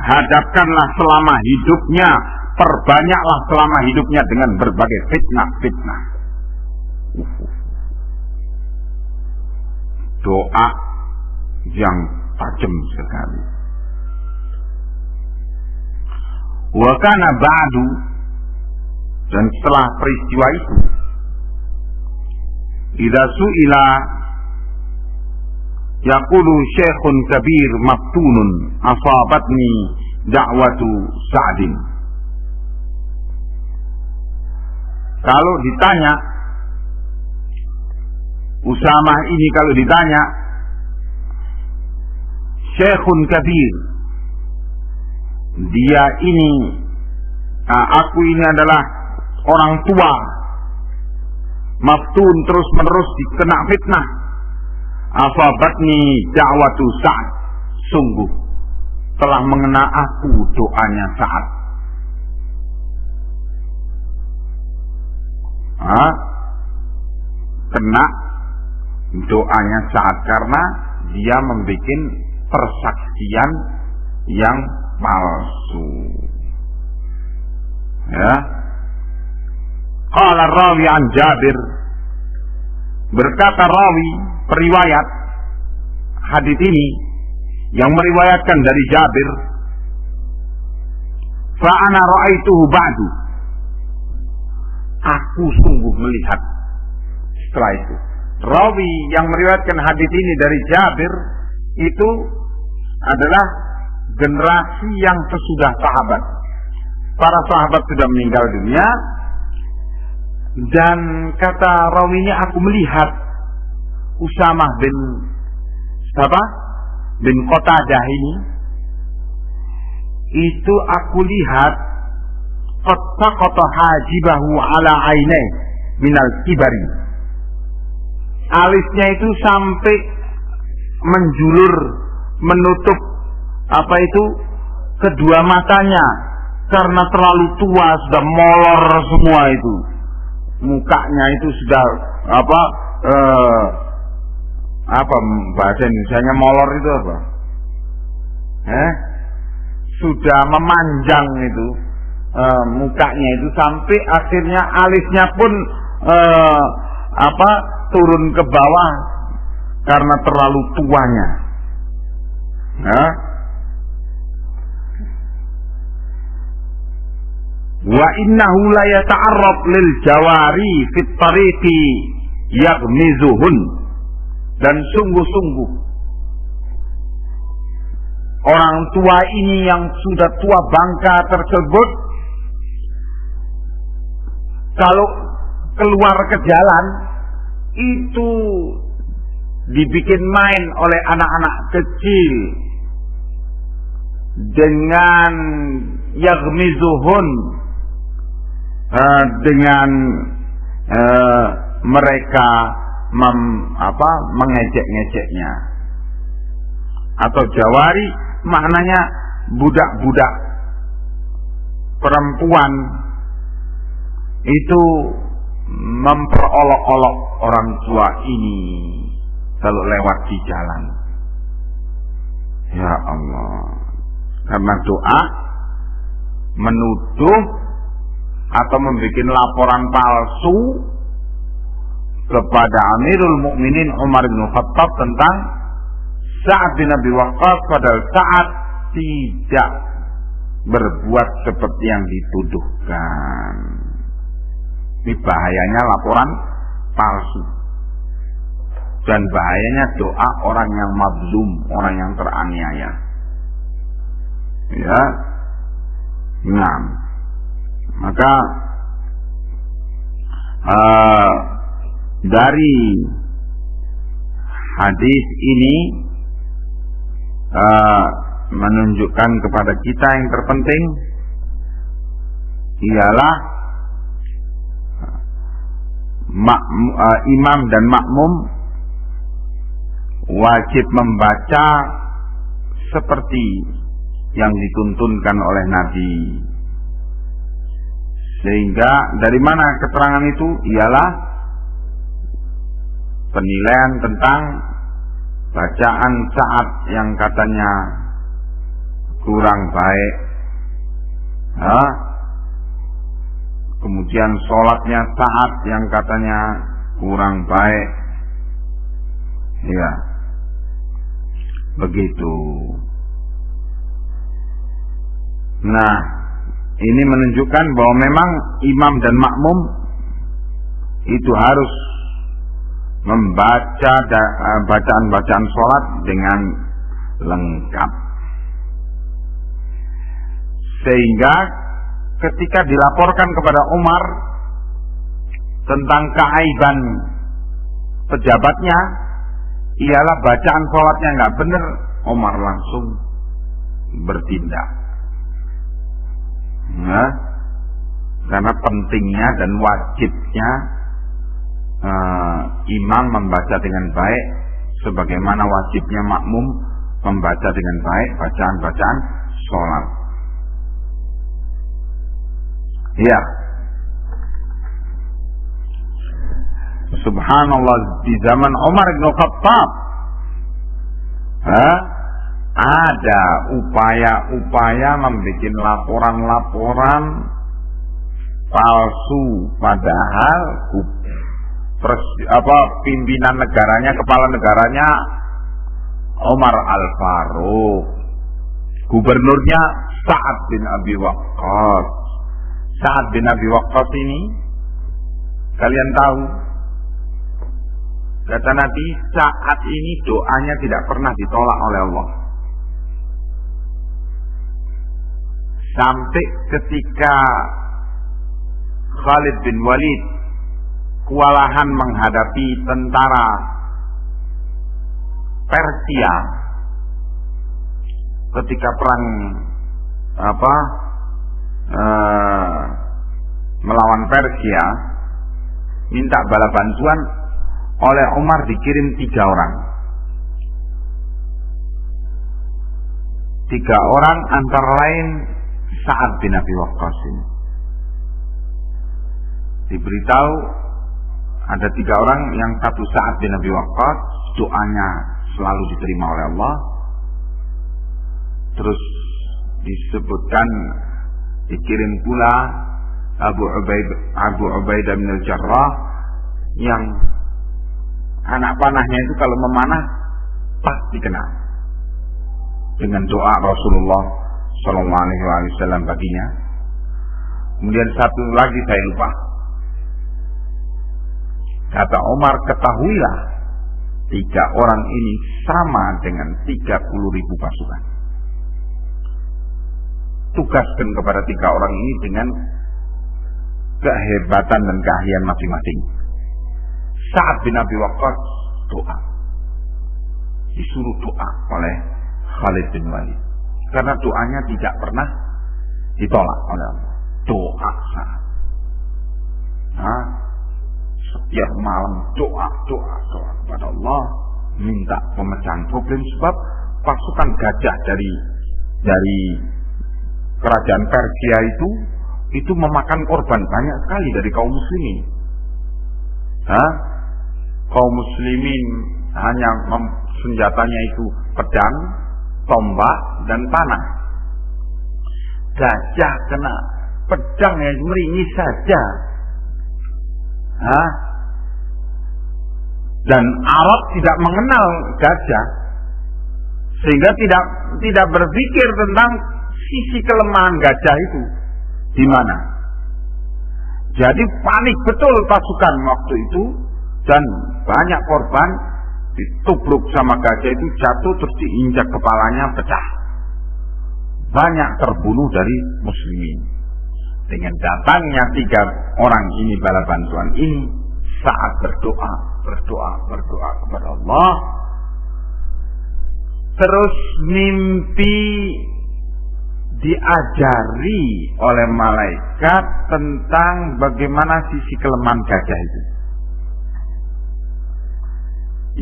hadapkanlah selama hidupnya, perbanyaklah selama hidupnya dengan berbagai fitnah-fitnah. Doa yang tajam sekali. Wa kana ba'du, dan setelah peristiwa itu, idza su'ila yaqulu syekhun kabir maftunun asabatni da'watu Sa'din. Kalau ditanya, Usamah ini kalau ditanya, syekhun kabir, dia ini, aku ini adalah orang tua, maftun, terus menerus dikena fitnah, asabatni da'watu Sa'ad, sungguh telah mengena aku doanya Sa'ad. Kena doanya Sa'ad karena dia membuat persaksian yang palsu. Ya. Qala rawi an Jabir, berkata rawi periwayat hadits ini yang meriwayatkan dari Jabir, fa ana ra'aituhu ba'du, aku sungguh melihat setelah itu. Rawi yang meriwayatkan hadits ini dari Jabir itu adalah generasi yang sesudah sahabat. Para sahabat sudah meninggal dunia, dan kata rawinya, aku melihat Usamah bin Qatadah ini, itu aku lihat qad saqata hajibahu ala ainai minal kibari, alisnya itu sampai menjulur menutup kedua matanya karena terlalu tua, sudah molor semua itu. Mukanya itu sudah bahasa Indonesianya molor itu apa? Sudah memanjang itu mukanya itu, sampai akhirnya alisnya pun turun ke bawah karena terlalu tuanya. Wa innahu la yata'arrab lil jawari fit tariqi yaghmizuhun, dan sungguh-sungguh orang tua ini yang sudah tua bangka tersebut kalau keluar ke jalan itu dibikin main oleh anak-anak kecil dengan yaghmizuhun, dengan mereka mengejek-ngejeknya. Atau jawari maknanya budak-budak perempuan itu memperolok-olok orang tua ini kalau lewat di jalan. Ya Allah, karena doa menuduh atau membuat laporan palsu kepada Amirul Mukminin Umar bin Khattab tentang Sa'ad bin Abi Waqqas, padahal Sa'ad tidak berbuat seperti yang dituduhkan. Ini bahayanya laporan palsu, dan bahayanya doa orang yang mazlum, orang yang teraniaya. Ya, nah, maka dari hadis ini menunjukkan kepada kita yang terpenting ialah imam dan makmum wajib membaca seperti yang dituntunkan oleh Nabi. Sehingga dari mana keterangan itu? Ialah penilaian tentang bacaan Sa'ad yang katanya kurang baik, kemudian sholatnya Sa'ad yang katanya kurang baik, ya begitu. Nah, ini menunjukkan bahwa memang imam dan makmum itu harus membaca bacaan-bacaan sholat dengan lengkap, sehingga ketika dilaporkan kepada Umar tentang keaiban pejabatnya ialah bacaan sholatnya nggak benar, Umar langsung bertindak. Nah, karena pentingnya dan wajibnya imam membaca dengan baik sebagaimana wajibnya makmum membaca dengan baik bacaan-bacaan sholat. Ya, subhanallah, di zaman Umar bin Khattab ada upaya-upaya membuat laporan-laporan palsu, padahal pimpinan negaranya, kepala negaranya Umar Al-Faruq, gubernurnya Sa'ad bin Abi Waqqas. Sa'ad bin Abi Waqqas ini kalian tahu, kata Nabi, saat ini doanya tidak pernah ditolak oleh Allah. Sampai ketika Khalid bin Walid kewalahan menghadapi tentara Persia ketika perang melawan Persia, minta bala bantuan, oleh Umar dikirim 3 orang. 3 orang antara lain Sa'ad bin Abi Waqqas ini. Diberitahu ada 3 orang, yang satu Sa'ad bin Abi Waqqas, doanya selalu diterima oleh Allah. Terus disebutkan dikirim pula Abu Ubaidah bin Al-Jarrah, yang anak panahnya itu kalau memanah pasti kena, dengan doa Rasulullah Sallallahu Alaihi Wasallam baginya. Kemudian satu lagi saya lupa. Kata Umar, ketahuilah 3 orang ini sama dengan 30.000 pasukan. Tugaskan kepada 3 orang ini dengan kehebatan dan keahlian masing-masing. Sa'ad bin Abi Waqqas doa, disuruh doa oleh Khalid bin Walid, karena doanya tidak pernah ditolak oleh Allah. Doa Sa'ad, setiap malam doa kepada Allah, minta pemecahan problem, sebab pasukan gajah dari kerajaan Persia itu memakan korban banyak sekali dari kaum muslimin. Kaum muslimin hanya senjatanya itu pedang, tombak, dan panah. Gajah kena pedang yang meringis saja. Dan Arab tidak mengenal gajah, sehingga tidak berpikir tentang sisi kelemahan gajah itu di mana. Jadi panik betul pasukan waktu itu, dan banyak korban ditubruk sama gajah itu, jatuh terus diinjak kepalanya, pecah. Banyak terbunuh dari muslimin. Dengan datangnya 3 orang ini bala bantuan ini, saat berdoa kepada Allah, terus mimpi diajari oleh malaikat tentang bagaimana sisi kelemahan gajah itu,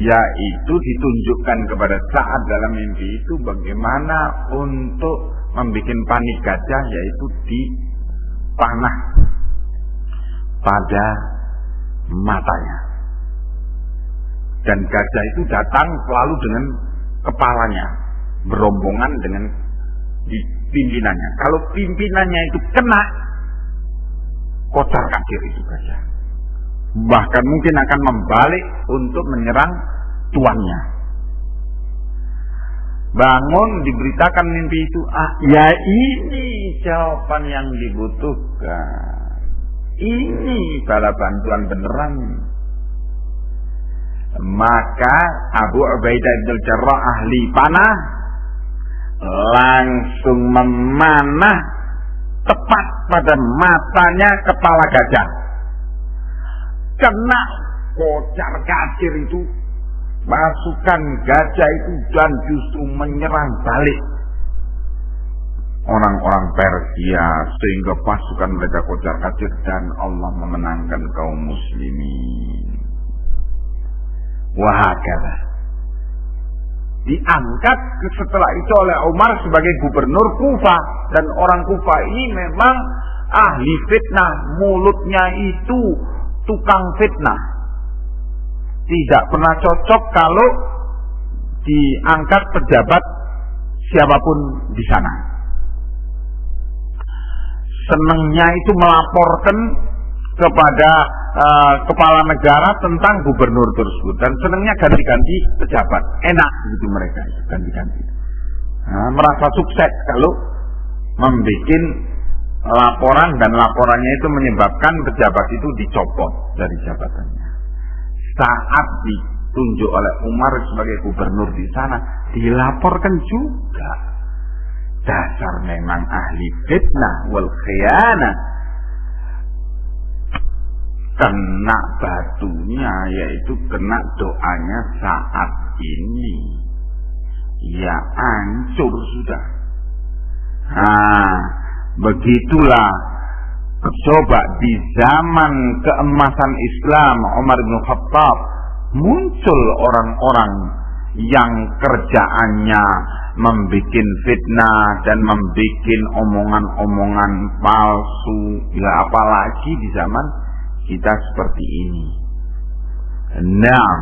yaitu ditunjukkan kepada Sa'ad dalam mimpi itu bagaimana untuk membuat panik gajah, yaitu dipanah pada matanya. Dan gajah itu datang selalu dengan kepalanya berombongan dengan pimpinannya. Kalau pimpinannya itu kena, kocar kacir itu gajah. Bahkan mungkin akan membalik untuk menyerang tuannya. Bangun, diberitakan mimpi itu, ya ini jawaban yang dibutuhkan. Ini bala bantuan beneran. Maka Abu Ubaidah bin Al-Jarrah, ahli panah, langsung memanah tepat pada matanya kepala gajah. Kena kocar kacir itu pasukan gajah itu, dan justru menyerang balik orang-orang Persia, sehingga pasukan mereka kocar kacir dan Allah memenangkan kaum muslimin. Wahakala diangkat setelah itu oleh Umar sebagai gubernur Kufah. Dan orang Kufah ini memang ahli fitnah, mulutnya itu tukang fitnah. Tidak pernah cocok kalau diangkat pejabat siapapun di sana. Senangnya itu melaporkan kepada kepala negara tentang gubernur tersebut, dan senangnya ganti-ganti pejabat. Enak gitu mereka itu ganti-ganti. Merasa sukses kalau membuat laporan, dan laporannya itu menyebabkan pejabat itu dicopot dari jabatannya. Saat ditunjuk oleh Umar sebagai gubernur di sana, dilaporkan juga. Dasar memang ahli fitnah wal khianah. Kena batunya, yaitu kena doanya saat ini. Ya hancur sudah. Begitulah. Coba di zaman keemasan Islam Umar bin Khattab, muncul orang-orang yang kerjaannya membikin fitnah dan membikin omongan-omongan palsu. Ya apalagi di zaman kita seperti ini. Nah,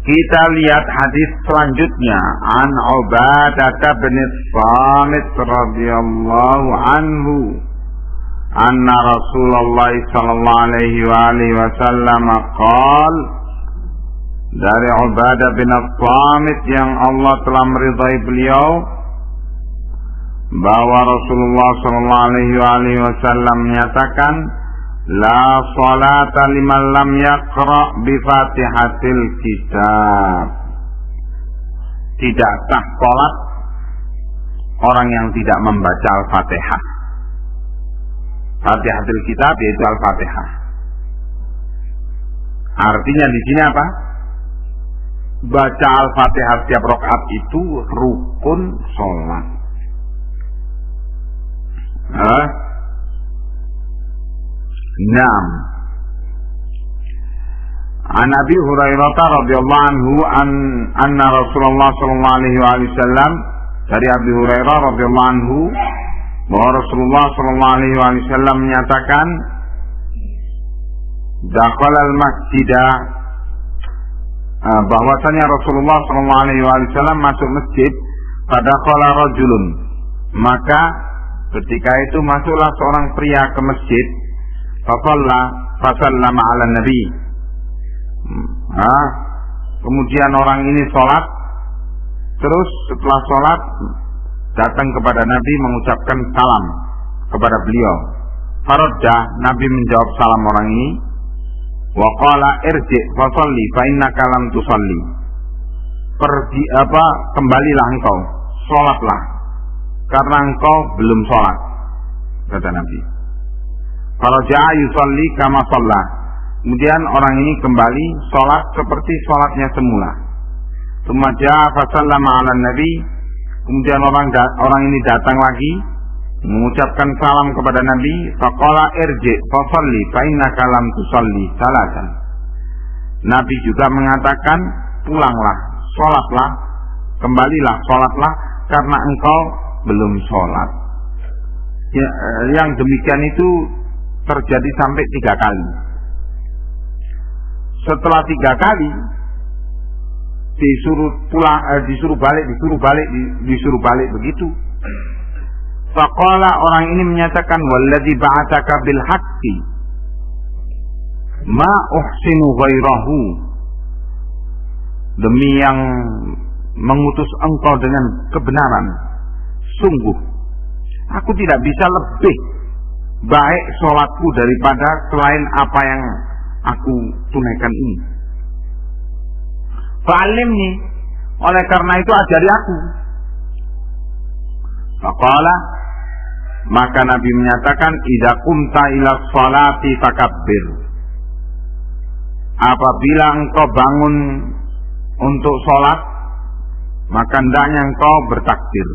kita lihat hadis selanjutnya. An Ubadah bin Samit radhiyallahu anhu, anna Rasulullah sallallahu alaihi wasallam qaal, dari Ubadah bin Samit yang Allah telah meridai beliau, bahwa Rasulullah sallallahu alaihi wasallam menyatakan, la salata liman lam yaqra bi Fatihatil Kitab. Tidak sah salat orang yang tidak membaca Al-Fatihah. Fatihatul Kitab yaitu Al-Fatihah. Artinya di sini apa? Baca Al-Fatihah setiap rakaat itu rukun salat. Naam. An Abi Hurairah radhiyallahu anhu anna Rasulullah sallallahu alaihi wasallam, dari Abi Hurairah radhiyallahu anhu bahwa Rasulullah sallallahu alaihi wasallam menyatakan, dakhalal masjidah, bahwasanya Rasulullah sallallahu alaihi wasallam masuk masjid, pada qala rajulun, maka ketika itu masuklah seorang pria ke masjid, fasallama ala nabi. Kemudian orang ini sholat, terus setelah sholat datang kepada Nabi mengucapkan salam kepada beliau. Faradda, Nabi menjawab salam orang ini. Wa qala irji fasalli fa innaka lam tusalli. Kembalilah engkau, sholatlah, karena engkau belum sholat, kata Nabi. Faraja'a yusalli kama shalla. Kemudian orang ini kembali sholat seperti sholatnya semula. Tsumma ja'a fasallama 'ala Nabi. Kemudian orang ini datang lagi mengucapkan salam kepada Nabi. Faqala irji fasalli fa innaka lam tusalli salatan. Nabi juga mengatakan, pulanglah, sholatlah, kembalilah, sholatlah, karena engkau belum sholat. Yang demikian itu terjadi sampai 3 kali. Setelah 3 kali disuruh pulang, disuruh balik begitu. Faqala, orang ini menyatakan, walladzi ba'atsaka bil haqqi ma uhsinu ghairahu, demi yang mengutus engkau dengan kebenaran, sungguh aku tidak bisa lebih baik sholatku daripada selain apa yang aku tunaikan ini. Fa'alimni, oleh karena itu ajari aku. Faqala, maka Nabi menyatakan, idza qumta ila sholati fakabbir. Apabila engkau bangun untuk sholat, maka hendaknya engkau bertakbir,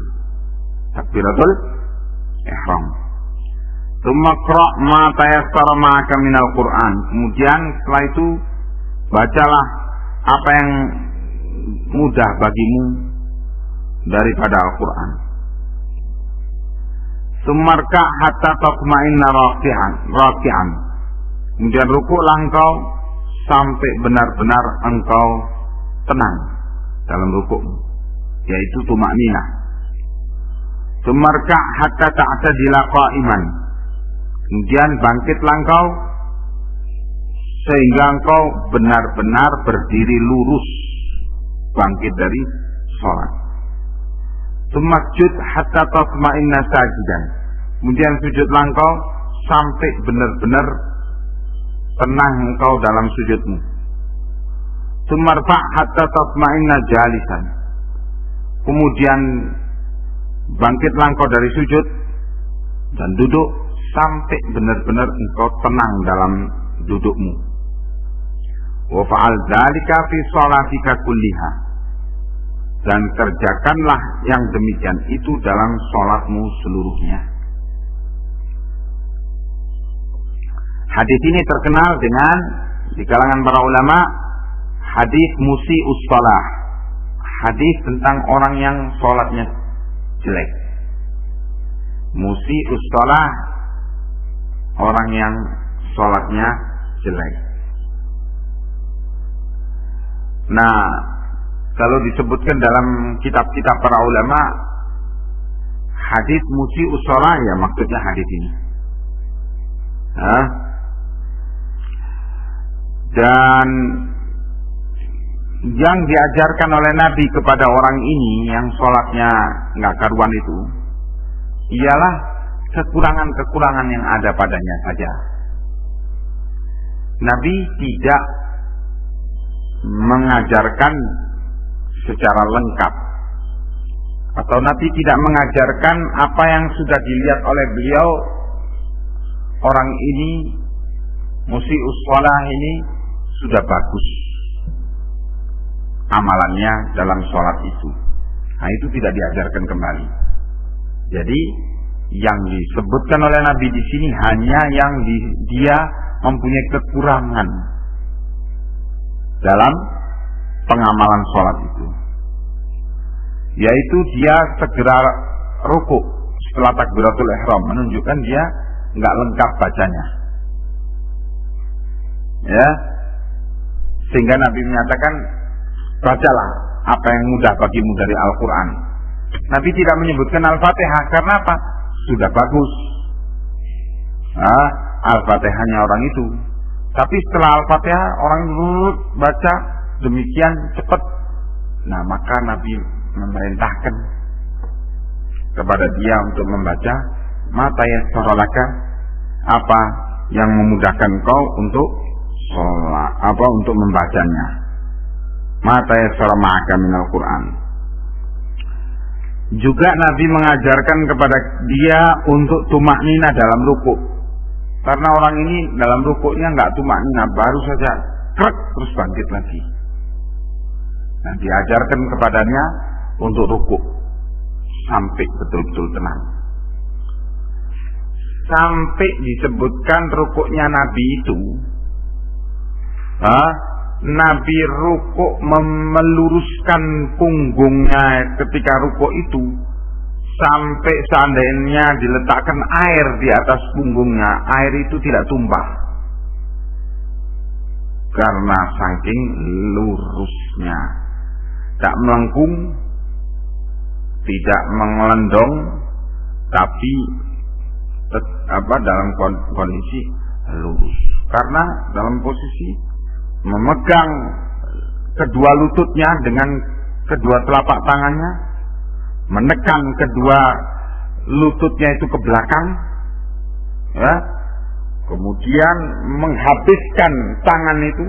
takbiratul ihram. Tsumma qra' ma tayassara ma'aka minal Qur'an. Kemudian setelah itu bacalah apa yang mudah bagimu daripada Al-Quran. Sumarka hatta tatma'inna raki'an. Kemudian rukuklah engkau sampai benar-benar engkau tenang dalam rukukmu, yaitu tumakninah. Sumarka hatta ta'tadila qa'iman. Kemudian bangkitlah engkau sehingga engkau benar-benar berdiri lurus, bangkit dari sholat. Sumasjud hatta tatma'inna sajidan. Kemudian sujudlah engkau sampai benar-benar tenang engkau dalam sujudmu. Sumarfa hatta tatma'inna jalisan. Kemudian bangkitlah engkau dari sujud dan duduk sampai benar-benar engkau tenang dalam dudukmu. Wa fa'al dzalika fi sholatika kulliha. Dan kerjakanlah yang demikian itu dalam sholatmu seluruhnya. Hadis ini terkenal dengan di kalangan para ulama hadis musi'us shalah, hadis tentang orang yang sholatnya jelek. Musi'us shalah, orang yang sholatnya jelek. Nah, kalau disebutkan dalam kitab-kitab para ulama hadis musi'us shalah, ya maksudnya hadis ini. Dan yang diajarkan oleh Nabi kepada orang ini yang sholatnya nggak karuan itu ialah kekurangan-kekurangan yang ada padanya saja. Nabi tidak mengajarkan secara lengkap, atau Nabi tidak mengajarkan apa yang sudah dilihat oleh beliau. Orang ini musi'us shalah ini sudah bagus amalannya dalam sholat itu. Nah, itu tidak diajarkan kembali. Jadi yang disebutkan oleh Nabi di sini hanya yang dia mempunyai kekurangan dalam pengamalan sholat itu, yaitu dia segera rukuk setelah takbiratul ihram, menunjukkan dia nggak lengkap bacanya, ya, sehingga Nabi menyatakan bacalah apa yang mudah bagimu dari Al-Quran. Nabi tidak menyebutkan Al-Fatihah karena apa? Sudah bagus Al-Fatihahnya orang itu. Tapi setelah Al-Fatihah orang baca demikian cepat. Nah, maka Nabi memerintahkan kepada dia untuk membaca mata yassara laka, apa yang memudahkan kau untuk sholat, apa untuk membacanya. Mata yassara ma'aka minal Quran. Juga Nabi mengajarkan kepada dia untuk tumaknina dalam rukuk. Karena orang ini dalam rukuknya nggak tumaknina, baru saja krek terus bangkit lagi. Nah, diajarkan kepadanya untuk rukuk sampai betul-betul tenang. Sampai disebutkan rukuknya Nabi itu, Nabi rukuk meluruskan punggungnya ketika rukuk itu sampai seandainya diletakkan air di atas punggungnya, air itu tidak tumpah karena saking lurusnya, tak melengkung, tidak mengelendong, tapi dalam kondisi lurus. Karena dalam posisi memegang kedua lututnya dengan kedua telapak tangannya, menekan kedua lututnya itu ke belakang, ya, kemudian menghabiskan tangan itu,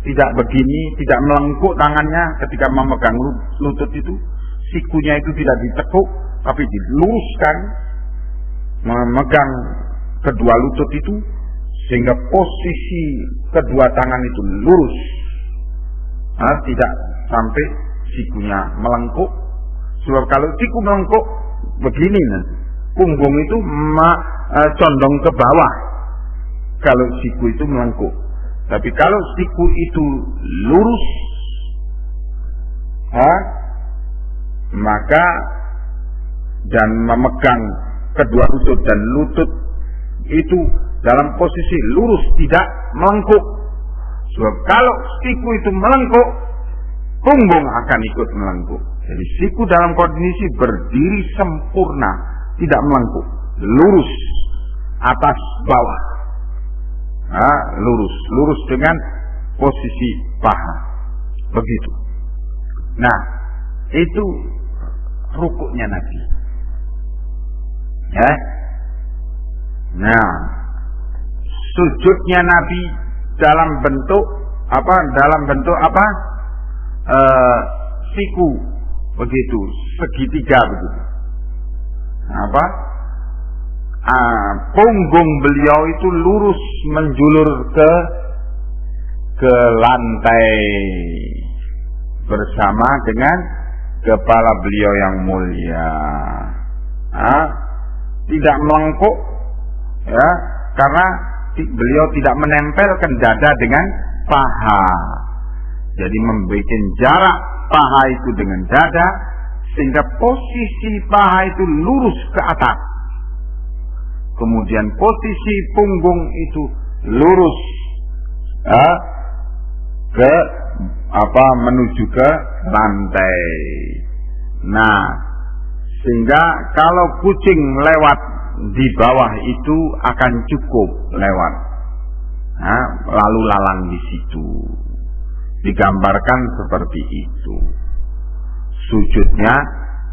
tidak begini, tidak melengkuk tangannya ketika memegang lutut itu, sikunya itu tidak ditekuk tapi diluruskan, memegang kedua lutut itu sehingga posisi kedua tangan itu lurus, tidak sampai sikunya melengkuk. Sebab kalau siku melengkuk begini nanti punggung itu condong ke bawah kalau siku itu melengkuk. Tapi kalau siku itu lurus, maka dan memegang kedua lutut, dan lutut itu dalam posisi lurus, tidak melengkuk. Sebab kalau siku itu melengkuk, punggung akan ikut melengkuk. Jadi siku dalam kondisi berdiri sempurna, tidak melengkuk, lurus atas bawah, lurus dengan posisi paha, begitu. Nah, itu rukuknya Nabi. Ya. Nah, sujudnya Nabi dalam bentuk apa? Siku, begitu, segitiga begitu. Punggung beliau itu lurus menjulur ke lantai bersama dengan kepala beliau yang mulia. Tidak melengkuk, ya, karena beliau tidak menempelkan dada dengan paha. Jadi membuat jarak paha itu dengan dada, sehingga posisi paha itu lurus ke atas. Kemudian posisi punggung itu lurus menuju ke lantai. Nah, sehingga kalau kucing lewat di bawah itu akan cukup lewat, lalu lalang di situ. Digambarkan seperti itu sujudnya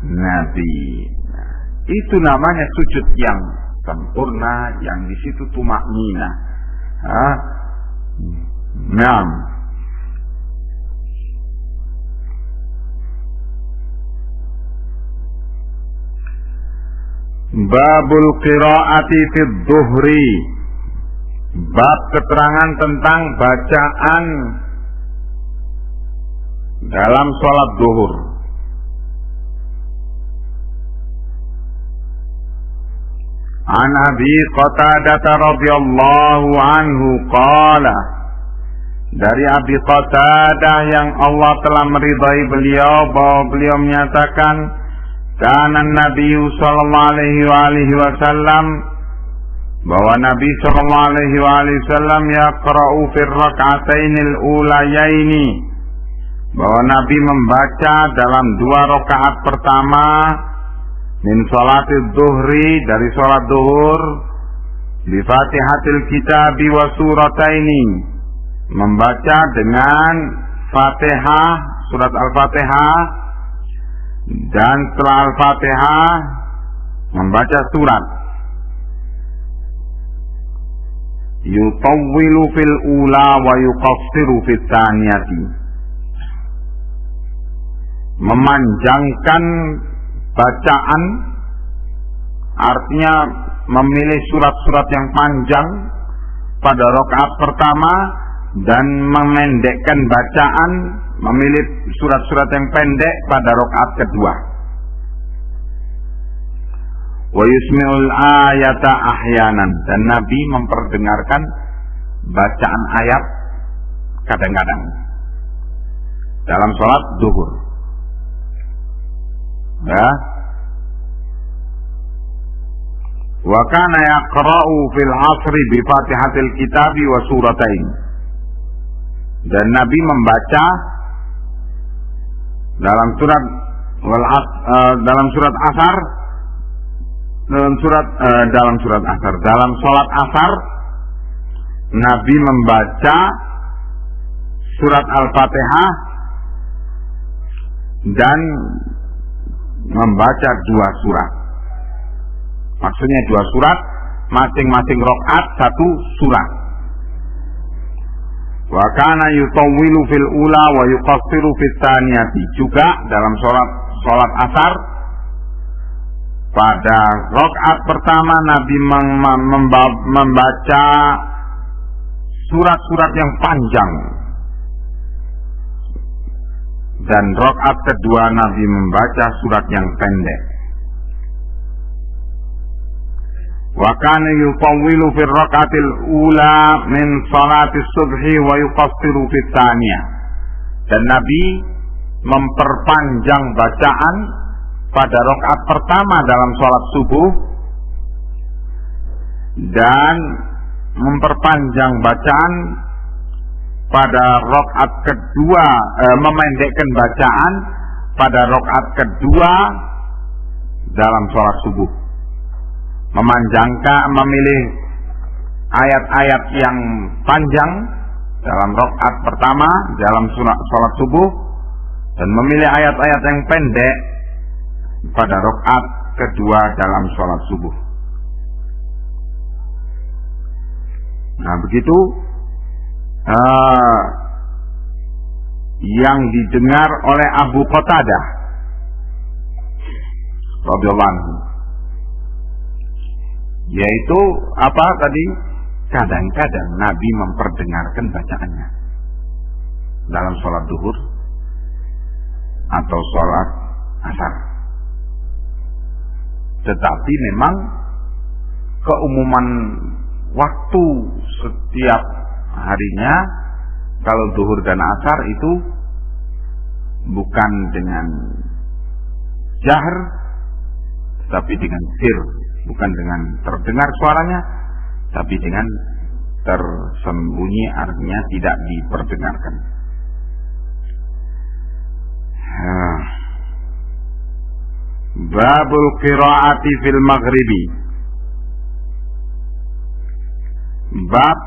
Nabi. Nah, itu namanya sujud yang sempurna, yang di situ tumaknina. Nah, babul qiraati fid dhuhri, bab keterangan tentang bacaan dalam sholat zuhur. An Abi Qatadah radhiyallahu anhu qala, dari Abi Qatadah yang Allah telah meridai beliau, bahwa beliau menyatakan, kana Nabi sallallahu alaihi wasallam, bahwa Nabi sallallahu alaihi wasallam yaqra'u fi rak'atainil ulayaini, bahwa Nabi membaca dalam 2 rakaat pertama min salatid dhuhri, dari salat zuhur, bi Fatihatil Kitabi wa surataini, membaca dengan Fatihah, surat Al-Fatihah, dan setelah Al-Fatihah membaca surat. Yutawwilu fil ula wa yuqassiru fit tsaniyati, memanjangkan bacaan, artinya memilih surat-surat yang panjang pada rakaat pertama dan memendekkan bacaan, memilih surat-surat yang pendek pada rakaat kedua. Wa yusmi'ul ayata ahyanan, dan Nabi memperdengarkan bacaan ayat kadang-kadang dalam sholat zuhur. Ya. Wa kana yaqra'u fil 'asri bi Fatihatil Kitabi wa suratain, dan Nabi membaca dalam surat asar, dalam sholat asar Nabi membaca surat Al-Fatihah dan membaca 2 surat. Maksudnya 2 surat, masing-masing rakaat 1 surat. Wa kana yutawwilu fil ula wa yuqassiru fit tsaniyati, juga dalam salat asar pada rakaat pertama Nabi membaca surat-surat yang panjang, dan rakaat kedua Nabi membaca surat yang pendek. Wa kana yutawwilu fi rakaatil ula min salatis subhi wa yuqassiru fit tsaniyah, dan Nabi memperpanjang bacaan pada rakaat pertama dalam sholat subuh dan memperpanjang bacaan pada rakaat kedua, memendekkan bacaan pada rakaat kedua dalam sholat subuh, memilih ayat-ayat yang panjang dalam rakaat pertama dalam sholat subuh dan memilih ayat-ayat yang pendek pada rakaat kedua dalam sholat subuh. Nah, begitu yang didengar oleh Abu Qatadah radhiyallahu anhu, yaitu apa tadi? Kadang-kadang Nabi memperdengarkan bacaannya dalam sholat duhur atau sholat asar. Tetapi memang keumuman waktu setiap harinya kalau duhur dan asar itu bukan dengan jahr, tapi dengan sir, bukan dengan terdengar suaranya, tapi dengan tersembunyi, artinya tidak diperdengarkan. Babul qiraati fil maghribi. Bab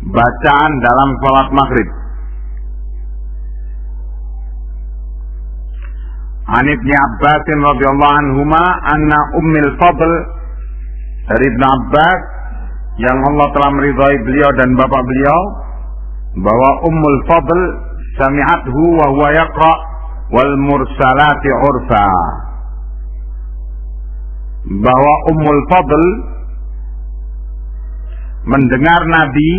bacaan dalam salat maghrib. An Ibnu Abbas radhiyallahu anhuma anna Ummul Fadl, dari Ibnu Abbas yang Allah telah meridhai beliau dan bapak beliau, bahwa Ummul Fadl sami'athu wa huwa yaqra wal mursalati urfa, bahwa Ummul Fadl mendengar Nabi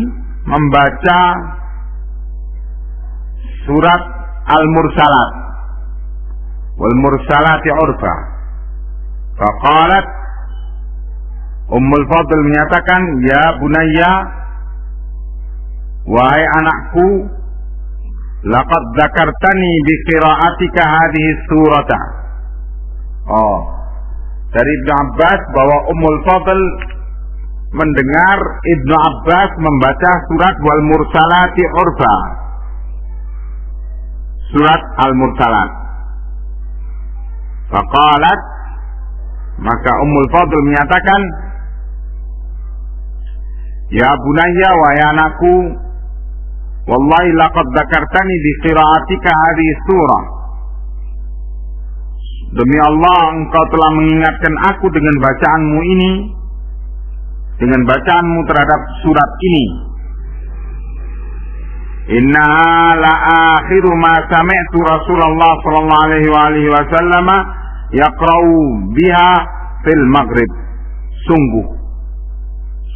membaca surat Al-Mursalat wal mursalati urfa. Faqalat, Ummul Fadl menyatakan, ya bunayya, wahai anakku, laqad dzakartani bi qira'atika hadhihi surata. Dari Ibnu Abbas bahwa Ummul Fadl mendengar Ibnu Abbas membaca surat wal mursalati urfa, surat Al-Mursalat. Faqalat, maka Ummul Fadl menyatakan, ya bunayya, wahai anakku, wallahi laqad dzakartani bi qira'atika hadhihi surah. Demi Allah, engkau telah mengingatkan aku dengan bacaanmu ini, dengan bacaanmu terhadap surat ini. Inna la akhiru ma sami'tu Rasulullah sallallahu alaihi wasallam yaqra'u biha fil maghrib. Sungguh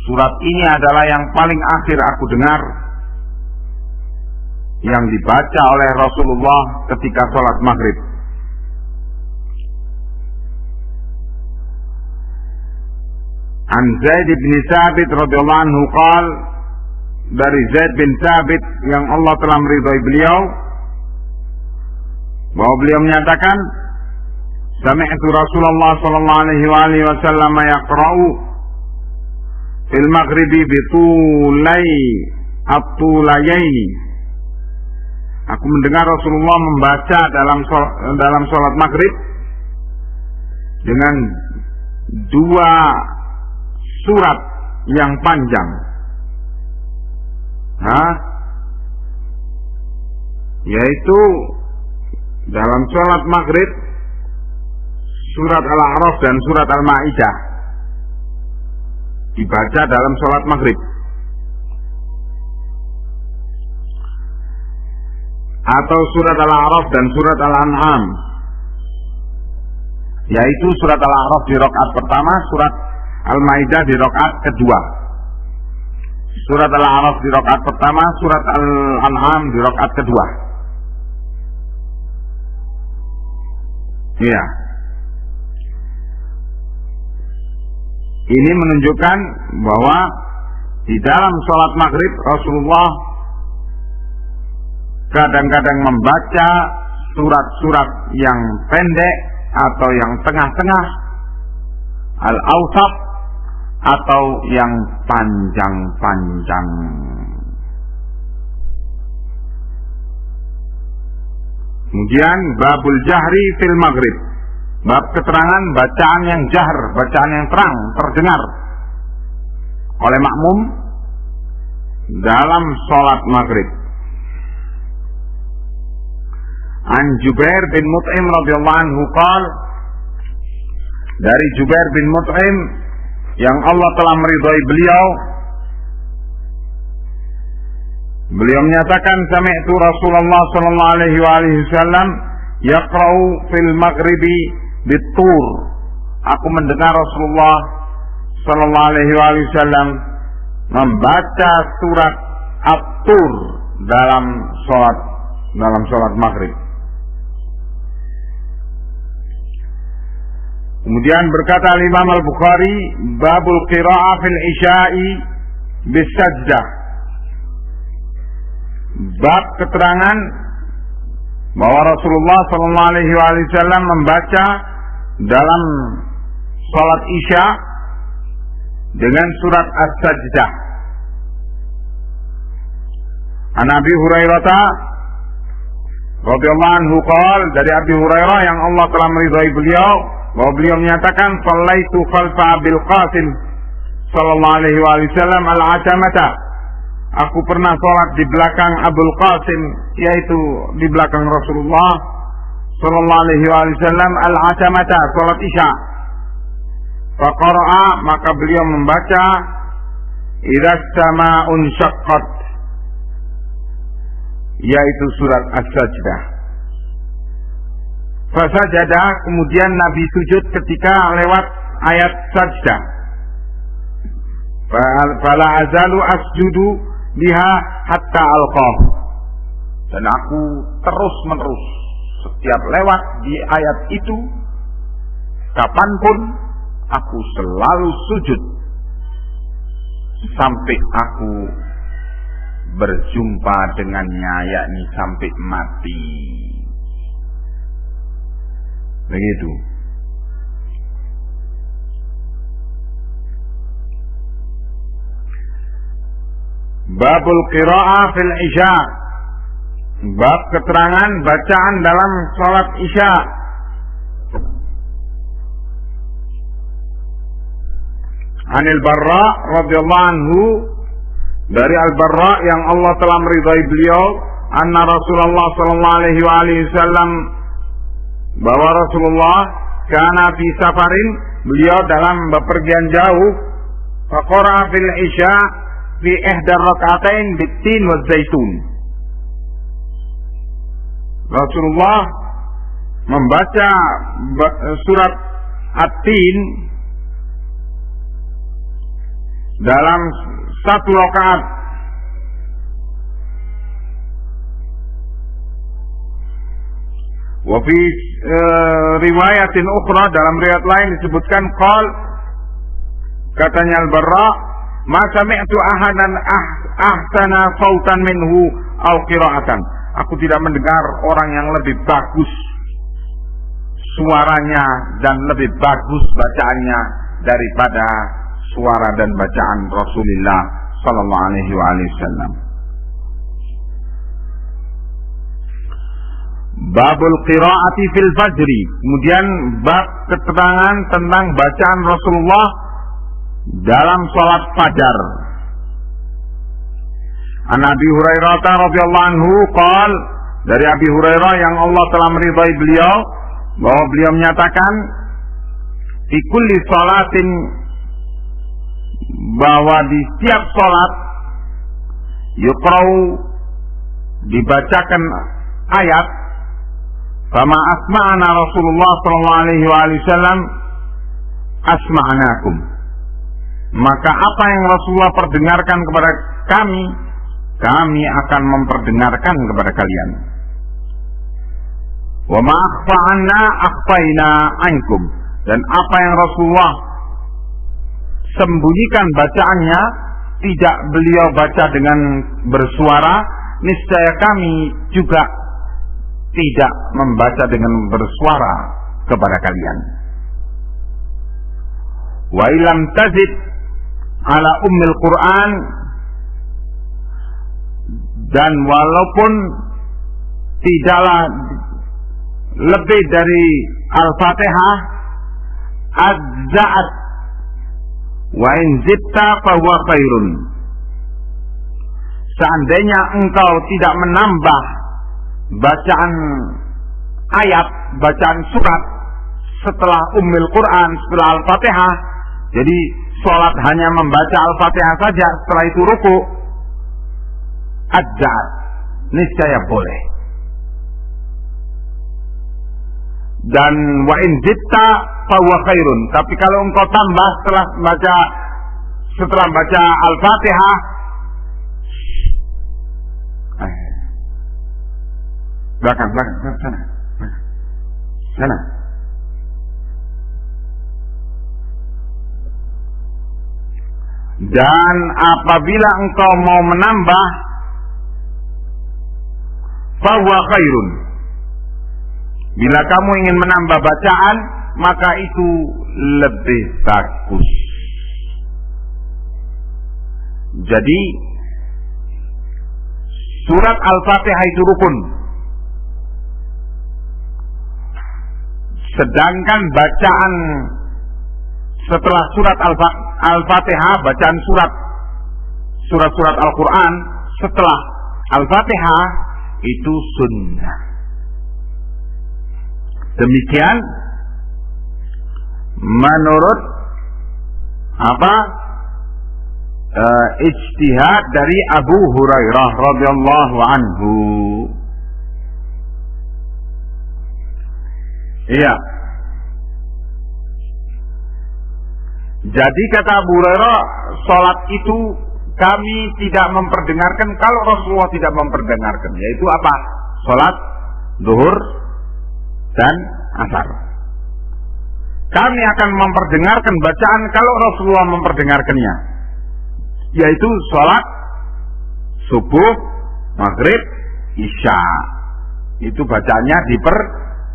surat ini adalah yang paling akhir aku dengar yang dibaca oleh Rasulullah ketika sholat maghrib. An Zaid bin Thabit radhiyallahu anhu qala, dari Zaid bin Thabit yang Allah telah meridhai beliau, bahwa beliau menyatakan, sami'tu Rasulullah sallallahu alaihi wasallam yaqra'u fil maghribi bitulai at-tulayaini. Aku mendengar Rasulullah membaca dalam salat maghrib dengan dua surat yang panjang. Yaitu dalam salat maghrib surat Al-A'raf dan surat Al-Ma'idah dibaca dalam salat maghrib, atau surat Al-A'raf dan surat Al-An'am, yaitu surat Al-A'raf di rakaat pertama, surat Al-Ma'idah di rakaat kedua. Surat Al-A'raf di rakaat pertama, surat Al-An'am di rakaat kedua. Iya. Ini menunjukkan bahwa di dalam sholat maghrib Rasulullah kadang-kadang membaca surat-surat yang pendek atau yang tengah-tengah, al-awsat, atau yang panjang-panjang. Kemudian babul jahri fil maghrib, bab keterangan bacaan yang jahr, bacaan yang terang, terdengar oleh makmum dalam sholat maghrib. An Jubair bin Mut'im radhiyallahu anhu qala, dari Jubair bin Mut'im yang Allah telah meridhai beliau, beliau menyatakan sami'tu Rasulullah sallallahu alaihi wasallam yaqra'u fil maghribi bit-tur. Aku mendengar Rasulullah sallallahu alaihi wasallam membaca surat At-Tur dalam salat maghrib. Kemudian berkata Imam Al-Bukhari, babul qira'ah fil isya'i bis sajdah, bab keterangan bahwa Rasulullah sallallahu alaihi wasallam membaca dalam salat Isya dengan surat As-Sajdah. An Abi Hurairah radhiyallahu anhu qala, dari Abi Hurairah yang Allah telah meridhai beliau, bahwa beliau menyatakan shallaitu khalfa Abil Qasim sallallahu alaihi wasallam al-atamata. Aku pernah salat di belakang Abul Qasim, yaitu di belakang Rasulullah sallallahu alaihi wasallam al-atamata, salat Isya. Faqara'a, maka beliau membaca idza sama'un syaqqat, yaitu surat As-Sajdah. Fasajada, kemudian Nabi sujud ketika lewat ayat sajdah. Fala azalu asjudu biha hatta alqah, dan aku terus menerus setiap lewat di ayat itu, kapanpun aku selalu sujud sampai aku berjumpa dengannya, yakni sampai mati. Begitu. Babul qira'ah fil isya, bab keterangan bacaan dalam salat Isya. Anil Barra radhiyallahu anhu, dari Al-Barra yang Allah telah meridhai beliau, anna Rasulullah sallallahu alaihi wasallam, bahwa Rasulullah kana fi safarin, beliau dalam bepergian jauh, faqara fil isya fi ihdar rak'atain bitin wa zaitun. Rasulullah membaca surat At-Tin dalam satu rakaat. Wa fi riwayatin ukhra, dalam riwayat lain disebutkan qal, katanya Al-Barra, ma sami'tu ahadan ahsana sautan minhu aw qira'atan. Aku tidak mendengar orang yang lebih bagus suaranya dan lebih bagus bacaannya daripada suara dan bacaan Rasulullah sallallahu alaihi wasallam. Babul qiraati fil fajri, kemudian bab keterangan tentang bacaan Rasulullah dalam salat fajar. An Abi Hurairah radhiyallahu anhu qala, dari Abi Hurairah yang Allah telah meridhai beliau, bahwa beliau menyatakan fi kulli salatin, bahwa di setiap salat yuqra'u, dibacakan ayat, fama asma'ana Rasulullah sallallahu alaihi wasallam asma'nakum, maka apa yang Rasulullah perdengarkan kepada kami, kami akan memperdengarkan kepada kalian. Wa ma akhfa'anna akhfaina ankum, dan apa yang Rasulullah sembunyikan bacaannya, tidak beliau baca dengan bersuara, niscaya kami juga tidak membaca dengan bersuara kepada kalian. Wa ilam tazid ala ummil Quran, dan walaupun tidaklah lebih dari Al-Fatihah, adza'at wa in zidta fahuwa khairun. Seandainya engkau tidak menambah bacaan ayat, bacaan surat setelah Ummul Quran, setelah Al-Fatihah, jadi sholat hanya membaca Al-Fatihah saja, setelah itu ruku, adza'at, niscaya boleh. Dan wa in zitta fahuwa khairun, tapi kalau engkau tambah setelah baca Al-Fatihah, belakang sana. Dan apabila engkau mau menambah, fahuwa khairun, bila kamu ingin menambah bacaan, maka itu lebih bagus. Jadi surat Al-Fatihah itu rukun, sedangkan bacaan setelah surat Al-Fatihah, bacaan surat-surat Al-Quran setelah Al-Fatihah itu sunnah. Demikian menurut ijtihad dari Abu Hurairah radhiyallahu anhu. Iya. Jadi kata Abu Hurairah, salat itu kami tidak memperdengarkan kalau Rasulullah tidak memperdengarkan, yaitu apa? Salat zuhur dan asar. Kami akan memperdengarkan bacaan kalau Rasulullah memperdengarkannya, yaitu salat subuh, maghrib, isya. Itu bacaannya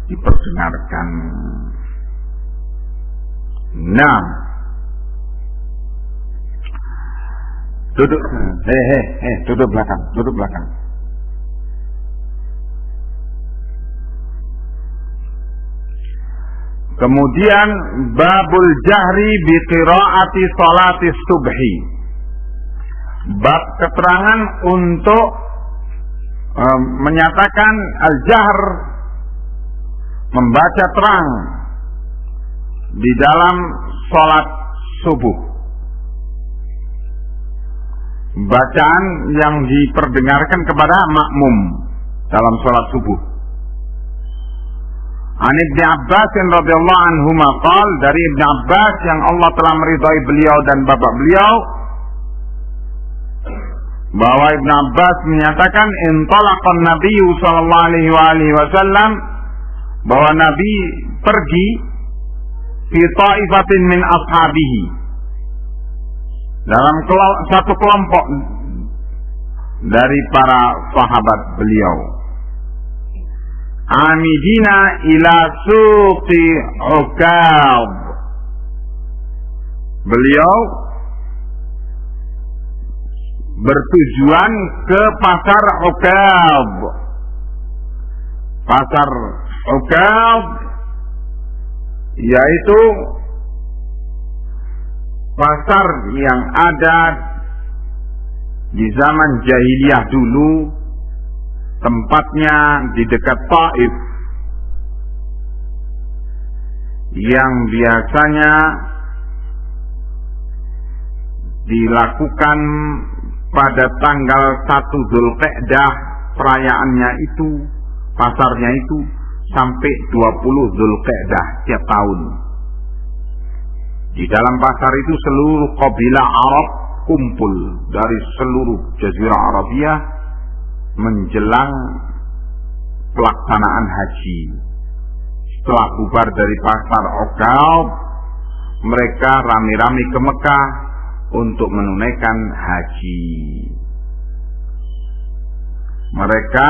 diperdengarkan. Nah, duduk, duduk belakang. Kemudian babul jahri bi qiraati salati subhi. Bab keterangan untuk menyatakan al-jahr, membaca terang di dalam salat subuh. Bacaan yang diperdengarkan kepada makmum dalam salat subuh. An Ibnu Abbas radhiyallahu anhuma qala, dari Ibnu Abbas yang Allah telah meridhai beliau dan bapak beliau, bahwa Ibnu Abbas menyatakan intalaqan Nabi sallallahu alaihi wasallam, bahwa Nabi pergi fi ta'ifatin min ashabihi, dalam satu kelompok dari para sahabat beliau, amidina ila suqi Ukab. Beliau bertujuan ke pasar Ukab. Pasar Ukab yaitu pasar yang ada di zaman jahiliyah dulu, tempatnya di dekat Taif, yang biasanya dilakukan pada tanggal 1 Dzulqa'dah, perayaannya itu, pasarnya itu sampai 20 Dzulqa'dah tiap tahun. Di dalam pasar itu seluruh kabilah Arab kumpul dari seluruh Jazirah Arabiyah menjelang pelaksanaan haji. Setelah bubar dari pasar Ukab, mereka rame-rame ke Mekah untuk menunaikan haji. Mereka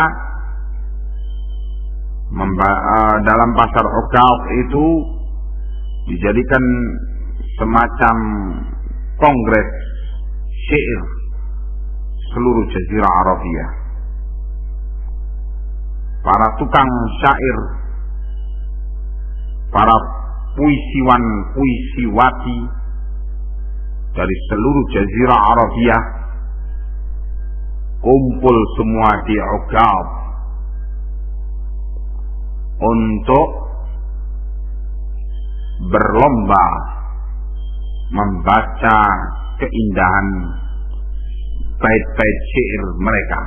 dalam pasar Uqab itu dijadikan semacam kongres syair seluruh Jazirah Arabiyah. Para tukang syair, para puisiwan, puisiwati dari seluruh Jazirah Arabiyah kumpul semua di Uqab untuk berlomba membaca keindahan bait-bait syair mereka.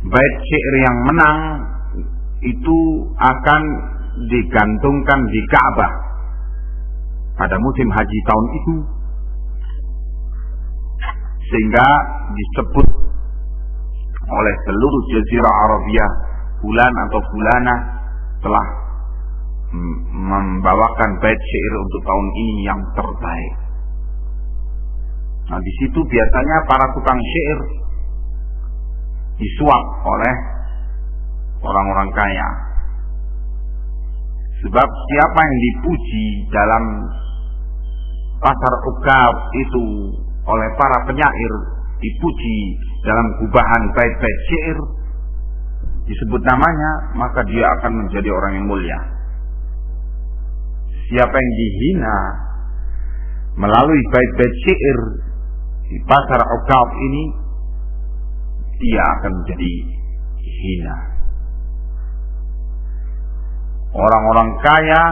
Bait syair yang menang itu akan digantungkan di Ka'bah pada musim haji tahun itu, sehingga disebut oleh seluruh Jazirah Arabiyah fulan atau fulana telah membawakan bait syair untuk tahun ini yang terbaik. Nah, di situ biasanya para tukang syair disuap oleh orang-orang kaya. Sebab siapa yang dipuji dalam pasar Uqab itu oleh para penyair, dipuji dalam gubahan bait-bait syair, disebut namanya, maka dia akan menjadi orang yang mulia. Siapa yang dihina melalui bait-bait syair di pasar Uqab ini, dia akan menjadi hina. Orang-orang kaya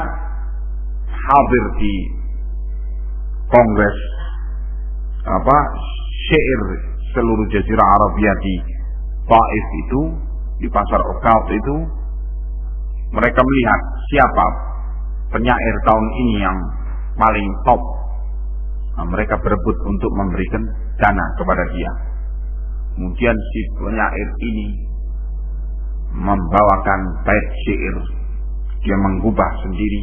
hadir di kongres syair seluruh Jazirah Arabiyah di Taif itu, di pasar Uqab itu. Mereka melihat siapa penyair tahun ini yang paling top. Nah, mereka berebut untuk memberikan dana kepada dia. Kemudian si penyair ini membawakan bait syair. Dia menggubah sendiri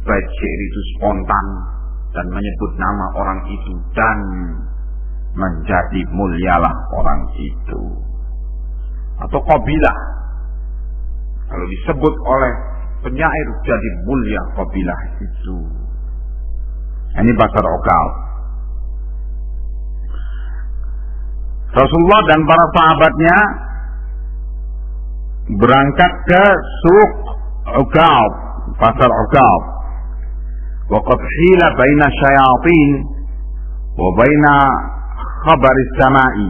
bait syair itu spontan dan menyebut nama orang itu, dan menjadi mulialah orang itu. Atau qabilah, kalau disebut oleh penyair jadi mulia qabilah itu. Ini pasar Uqab. Rasulullah dan para sahabatnya berangkat ke Suq Uqab, pasar Uqab. Wa qad hila baina syayatin wa baina khabaris samai.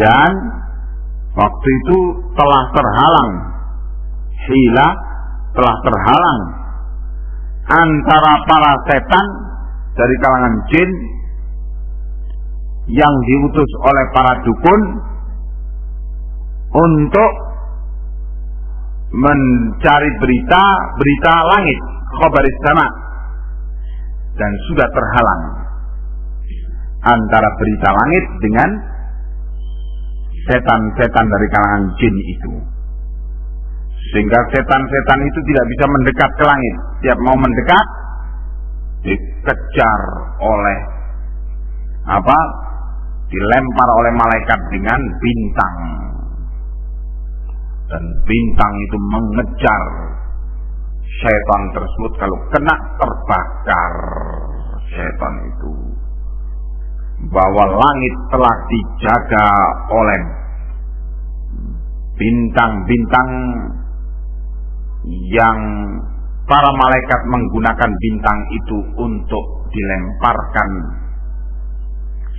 Dan waktu itu telah terhalang, hila telah terhalang antara para setan dari kalangan jin yang diutus oleh para dukun untuk mencari berita langit, khabaris sama, dan sudah terhalang antara berita langit dengan setan-setan dari kalangan jin itu, sehingga setan-setan itu tidak bisa mendekat ke langit. Setiap mau mendekat dikejar oleh dilempar oleh malaikat dengan bintang, dan bintang itu mengejar setan tersebut. Kalau kena terbakar setan itu, bahwa langit telah dijaga oleh bintang-bintang yang para malaikat menggunakan bintang itu untuk dilemparkan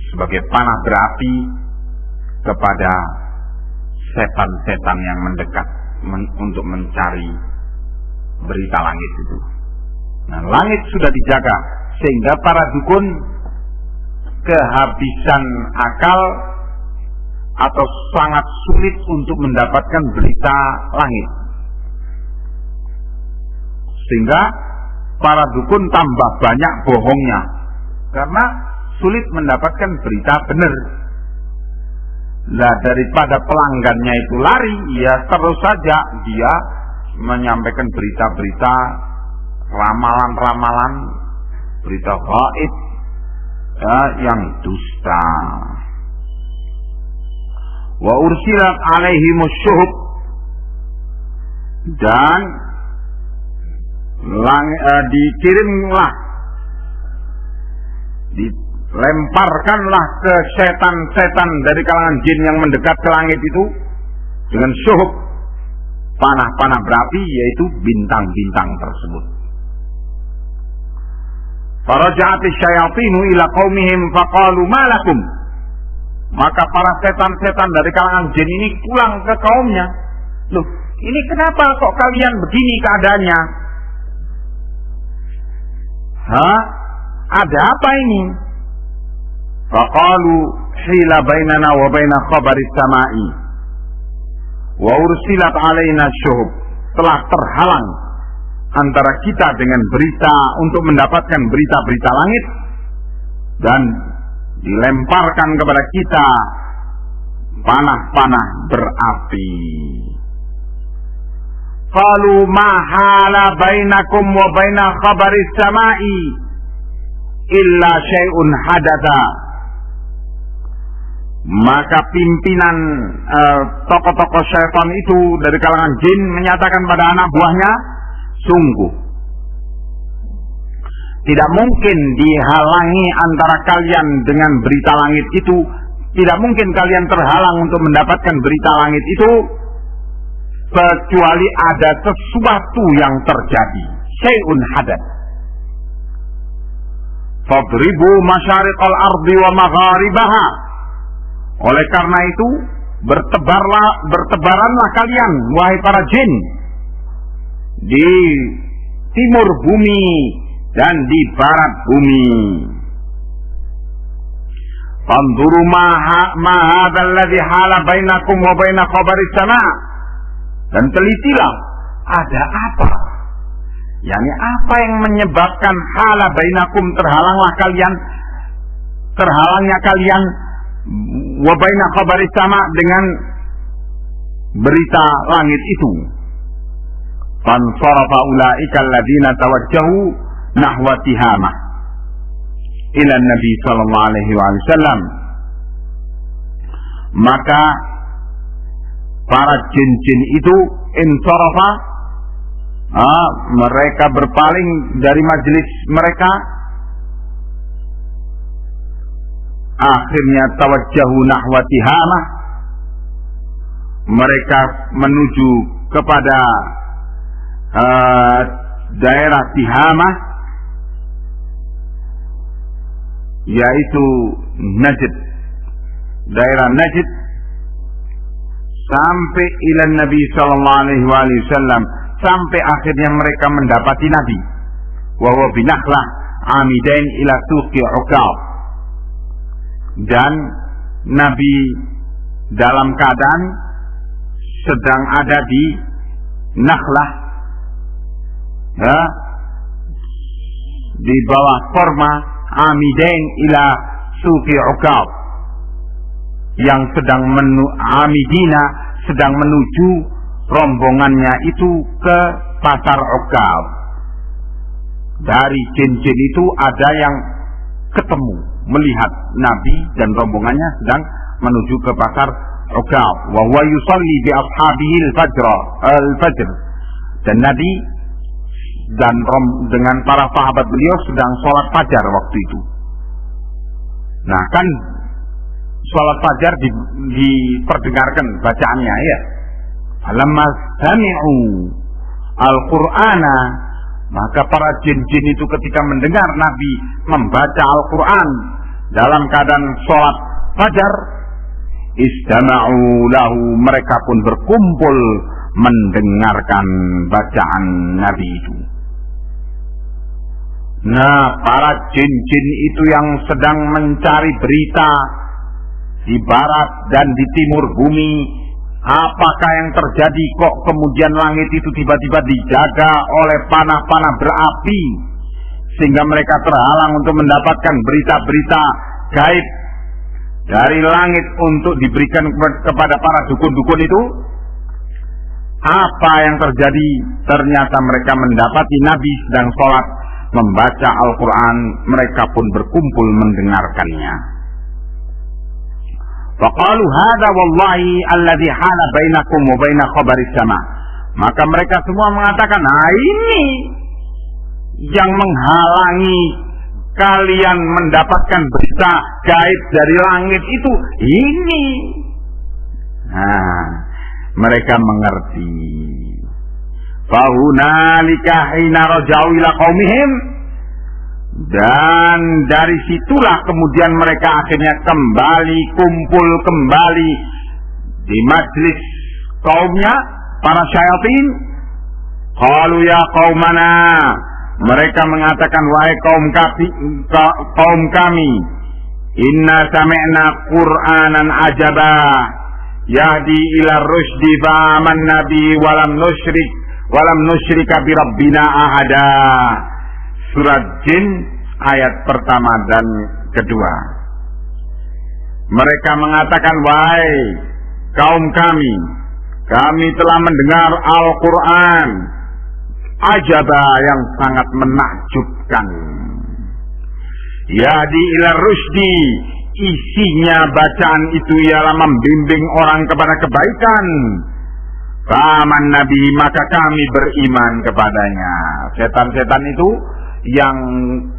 sebagai panah berapi kepada setan-setan yang mendekat untuk mencari berita langit itu. Nah, langit sudah dijaga sehingga para dukun kehabisan akal atau sangat sulit untuk mendapatkan berita langit, sehingga para dukun tambah banyak bohongnya karena sulit mendapatkan berita benar. Nah, daripada pelanggannya itu lari, ya terus saja dia menyampaikan berita-berita ramalan-ramalan, berita gaib, yang dusta. Wa ursilat alaihimus syuhub, dan dikirimlah, dilemparkanlah ke setan-setan dari kalangan jin yang mendekat ke langit itu dengan syuhub, panah-panah berapi, yaitu bintang-bintang tersebut. Faraja'ati syayatinu ila qaumihim faqalu ma lakum. Maka para setan-setan dari kalangan jin ini pulang ke kaumnya. Loh, ini kenapa kok kalian begini keadaannya? Ada apa ini? Faqalu hila bainana wa baina khabaris sama'i wa ursilat alaina syuhub. Telah terhalang antara kita dengan berita untuk mendapatkan berita-berita langit, dan dilemparkan kepada kita panah-panah berapi. Qalu ma hala bainakum wa baina khabaris sama'i illa syai'un hadatha. Maka pimpinan tokoh-tokoh syaitan itu dari kalangan jin menyatakan pada anak buahnya, sungguh tidak mungkin dihalangi antara kalian dengan berita langit itu. Tidak mungkin kalian terhalang untuk mendapatkan berita langit itu kecuali ada sesuatu yang terjadi. Syai'un hadath. Fadribu masyariqal ardi wa magharibaha. Oleh karena itu, bertebaranlah kalian, wahai para jin, di timur bumi dan di barat bumi. Fanzuru ma hadzal ladzi hala bainakum wa baina khabaris sama'. Dan telitilah, ada apa? Yani apa yang menyebabkan hala bainakum, terhalangnya kalian wa baina khabaris sama' dengan berita langit itu. Fansarafa ulaika alladziina tawajjahu nahwa Tihamah ila Nabi sallallahu alaihi wasallam. Maka para jin-jin itu insarafa, mereka berpaling dari majelis mereka. Akhirnya tawajjahu nahwa Tihamah, mereka menuju kepada daerah Tihamah, yaitu Najd, daerah Najd, sampai ila Nabi sallallahu alaihi wasallam, sampai akhirnya mereka mendapati Nabi, wa huwa binakhlah amidain ila suqi Uqab. Dan Nabi dalam keadaan sedang ada di Nakhlah, di bawah forma amidain ila suqi Uqab, yang sedang Amidina sedang menuju rombongannya itu ke pasar Uqab. Dari jin-jin itu ada yang ketemu, melihat Nabi dan rombongannya sedang menuju ke pasar Uqab. Wa huwa yusalli bi ashabihi al-fajr. Dan Nabi dan dengan para sahabat beliau sedang sholat fajar waktu itu. Nah, kan sholat fajar diperdengarkan bacaannya, ya. Falamma sami'u al-Qur'ana, maka para jin-jin itu ketika mendengar Nabi membaca Al-Quran dalam keadaan sholat fajar, istama'u lahu, mereka pun berkumpul mendengarkan bacaan Nabi itu. Nah, para jin-jin itu yang sedang mencari berita di barat dan di timur bumi, apakah yang terjadi kok kemudian langit itu tiba-tiba dijaga oleh panah-panah berapi sehingga mereka terhalang untuk mendapatkan berita-berita gaib dari langit untuk diberikan kepada para dukun-dukun itu? Apa yang terjadi? Ternyata mereka mendapati Nabi sedang sholat membaca Al-Quran, mereka pun berkumpul mendengarkannya. Faqalu hadza wallahi alladhi hala bainakum wa baina khabaris sama. Maka mereka semua mengatakan, nah ini yang menghalangi kalian mendapatkan berita gaib dari langit itu, ini. Nah, mereka mengerti. Fahunalika hina raja'u ila qaumihim, dan dari situlah kemudian mereka akhirnya kembali, kumpul kembali di majlis kaumnya, para syayatin. Qalu ya qaumana, mereka mengatakan, wahai kaum kami, inna sami'na qur'anan ajaba yahdi ila rusdi fa'aman nabi walam nusyrika bi rabbina ahada. Surat Jin ayat pertama dan kedua. Mereka mengatakan, wahai kaum kami telah mendengar Al-Quran ajaba yang sangat menakjubkan. Yahdi ila rusdi, isinya bacaan itu ialah membimbing orang kepada kebaikan. Faman nabi, maka kami beriman kepadanya. Setan-setan itu yang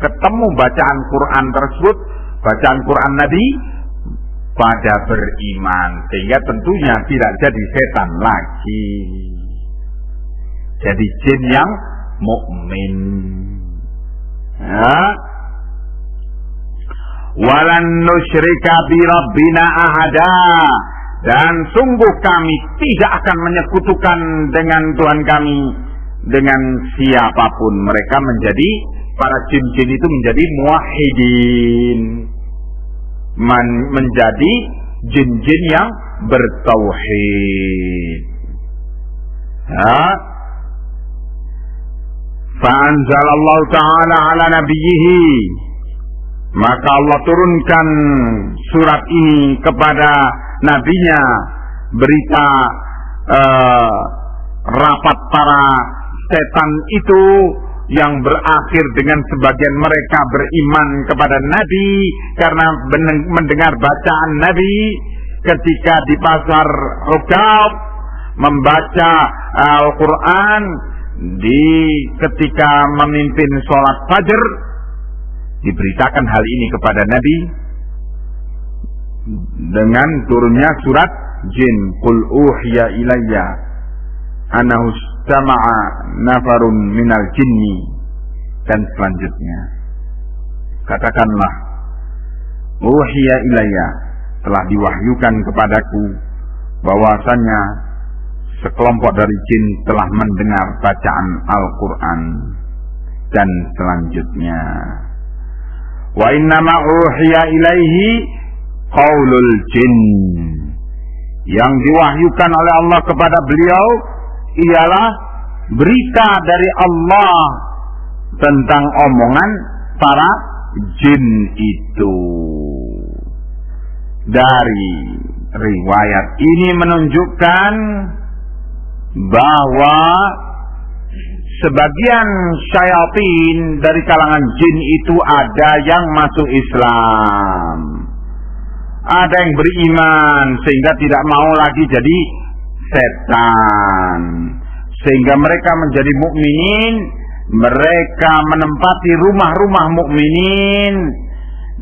ketemu bacaan Quran tersebut, bacaan Quran Nabi, pada beriman, sehingga tentunya tidak jadi setan lagi, jadi jin yang mukmin. Ya. Walan nusyrika bi rabbina ahada, dan sungguh kami tidak akan menyekutukan dengan Tuhan kami dengan siapapun. Mereka menjadi, para jin-jin itu menjadi muwahhidin, menjadi jin-jin yang bertauhid. Ya. Fa'anzalallahu ta'ala ala nabiyhi, maka Allah turunkan surat ini kepada nabinya, berita rapat para setan itu yang berakhir dengan sebagian mereka beriman kepada Nabi karena mendengar bacaan Nabi ketika di pasar Uqab membaca Al-Quran ketika memimpin sholat Fajr. Diberitakan hal ini kepada Nabi dengan turunnya surat Jin, qul uhiya ilayya annahu istama'a nafarun minal jinni, dan selanjutnya katakanlah, uhiya ilayya, telah diwahyukan kepadaku bahwasannya sekelompok dari jin telah mendengar bacaan Al-Quran, dan selanjutnya wa innama uhiya ilaihi qaulul jin, yang diwahyukan oleh Allah kepada beliau ialah berita dari Allah tentang omongan para jin itu. Dari riwayat ini menunjukkan bahwa sebagian syayatin dari kalangan jin itu ada yang masuk Islam, ada yang beriman sehingga tidak mau lagi jadi setan, sehingga mereka menjadi mukminin, mereka menempati rumah-rumah mukminin,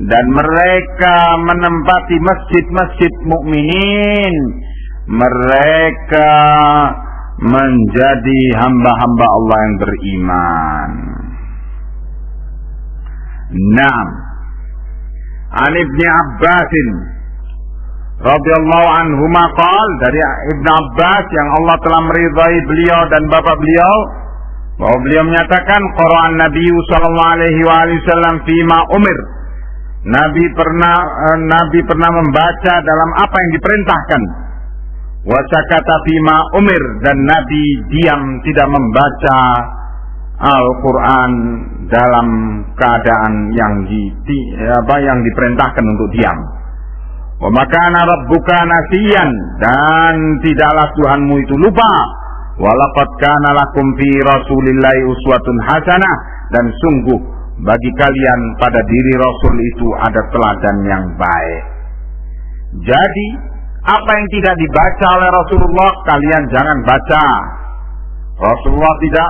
dan mereka menempati masjid-masjid mukminin, mereka menjadi hamba-hamba Allah yang beriman. Naam. An Ibnu Abbas radhiyallahu anhuma qaal, dari Ibnu Abbas yang Allah telah meridai beliau dan bapak beliau, bahwa beliau menyatakan, Qur'an Nabi sallallahu alaihi wasallam fima umir, Nabi pernah membaca dalam apa yang diperintahkan. Wa sakata fima umir, dan Nabi diam tidak membaca Al-Quran dalam keadaan yang diperintahkan untuk diam. Wa makana rabbuka nasiyan, dan tidaklah Tuhanmu itu lupa. Wa laqad kana lakum fi Rasulillahi uswatun hasanah, dan sungguh bagi kalian pada diri Rasul itu ada teladan yang baik. Jadi apa yang tidak dibaca oleh Rasulullah kalian jangan baca. Rasulullah tidak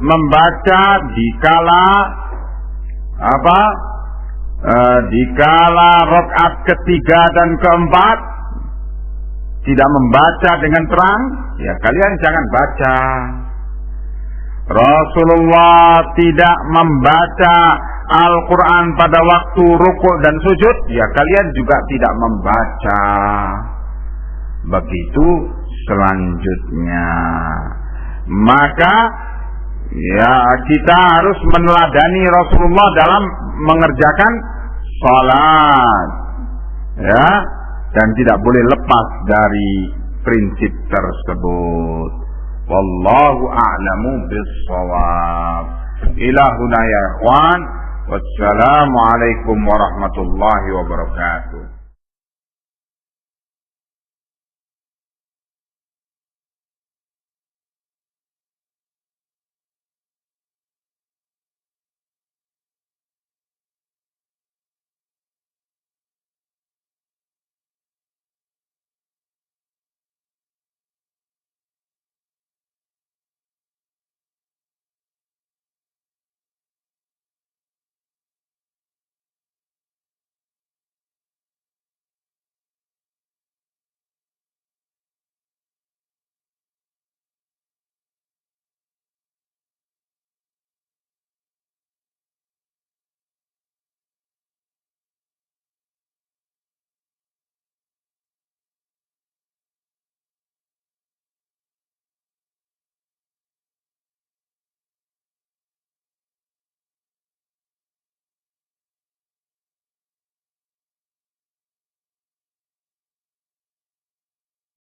membaca dikala dikala rakaat ketiga dan keempat tidak membaca dengan terang, ya kalian jangan baca. Rasulullah tidak membaca Al-Quran pada waktu rukuk dan sujud, ya kalian juga tidak membaca. Begitu selanjutnya. Maka ya kita harus meneladani Rasulullah dalam mengerjakan salat, ya, dan tidak boleh lepas dari prinsip tersebut. Wallahu a'lamu bis-shawab. Ila huna ya ikhwan. Wassalamu alaikum warahmatullahi wabarakatuh.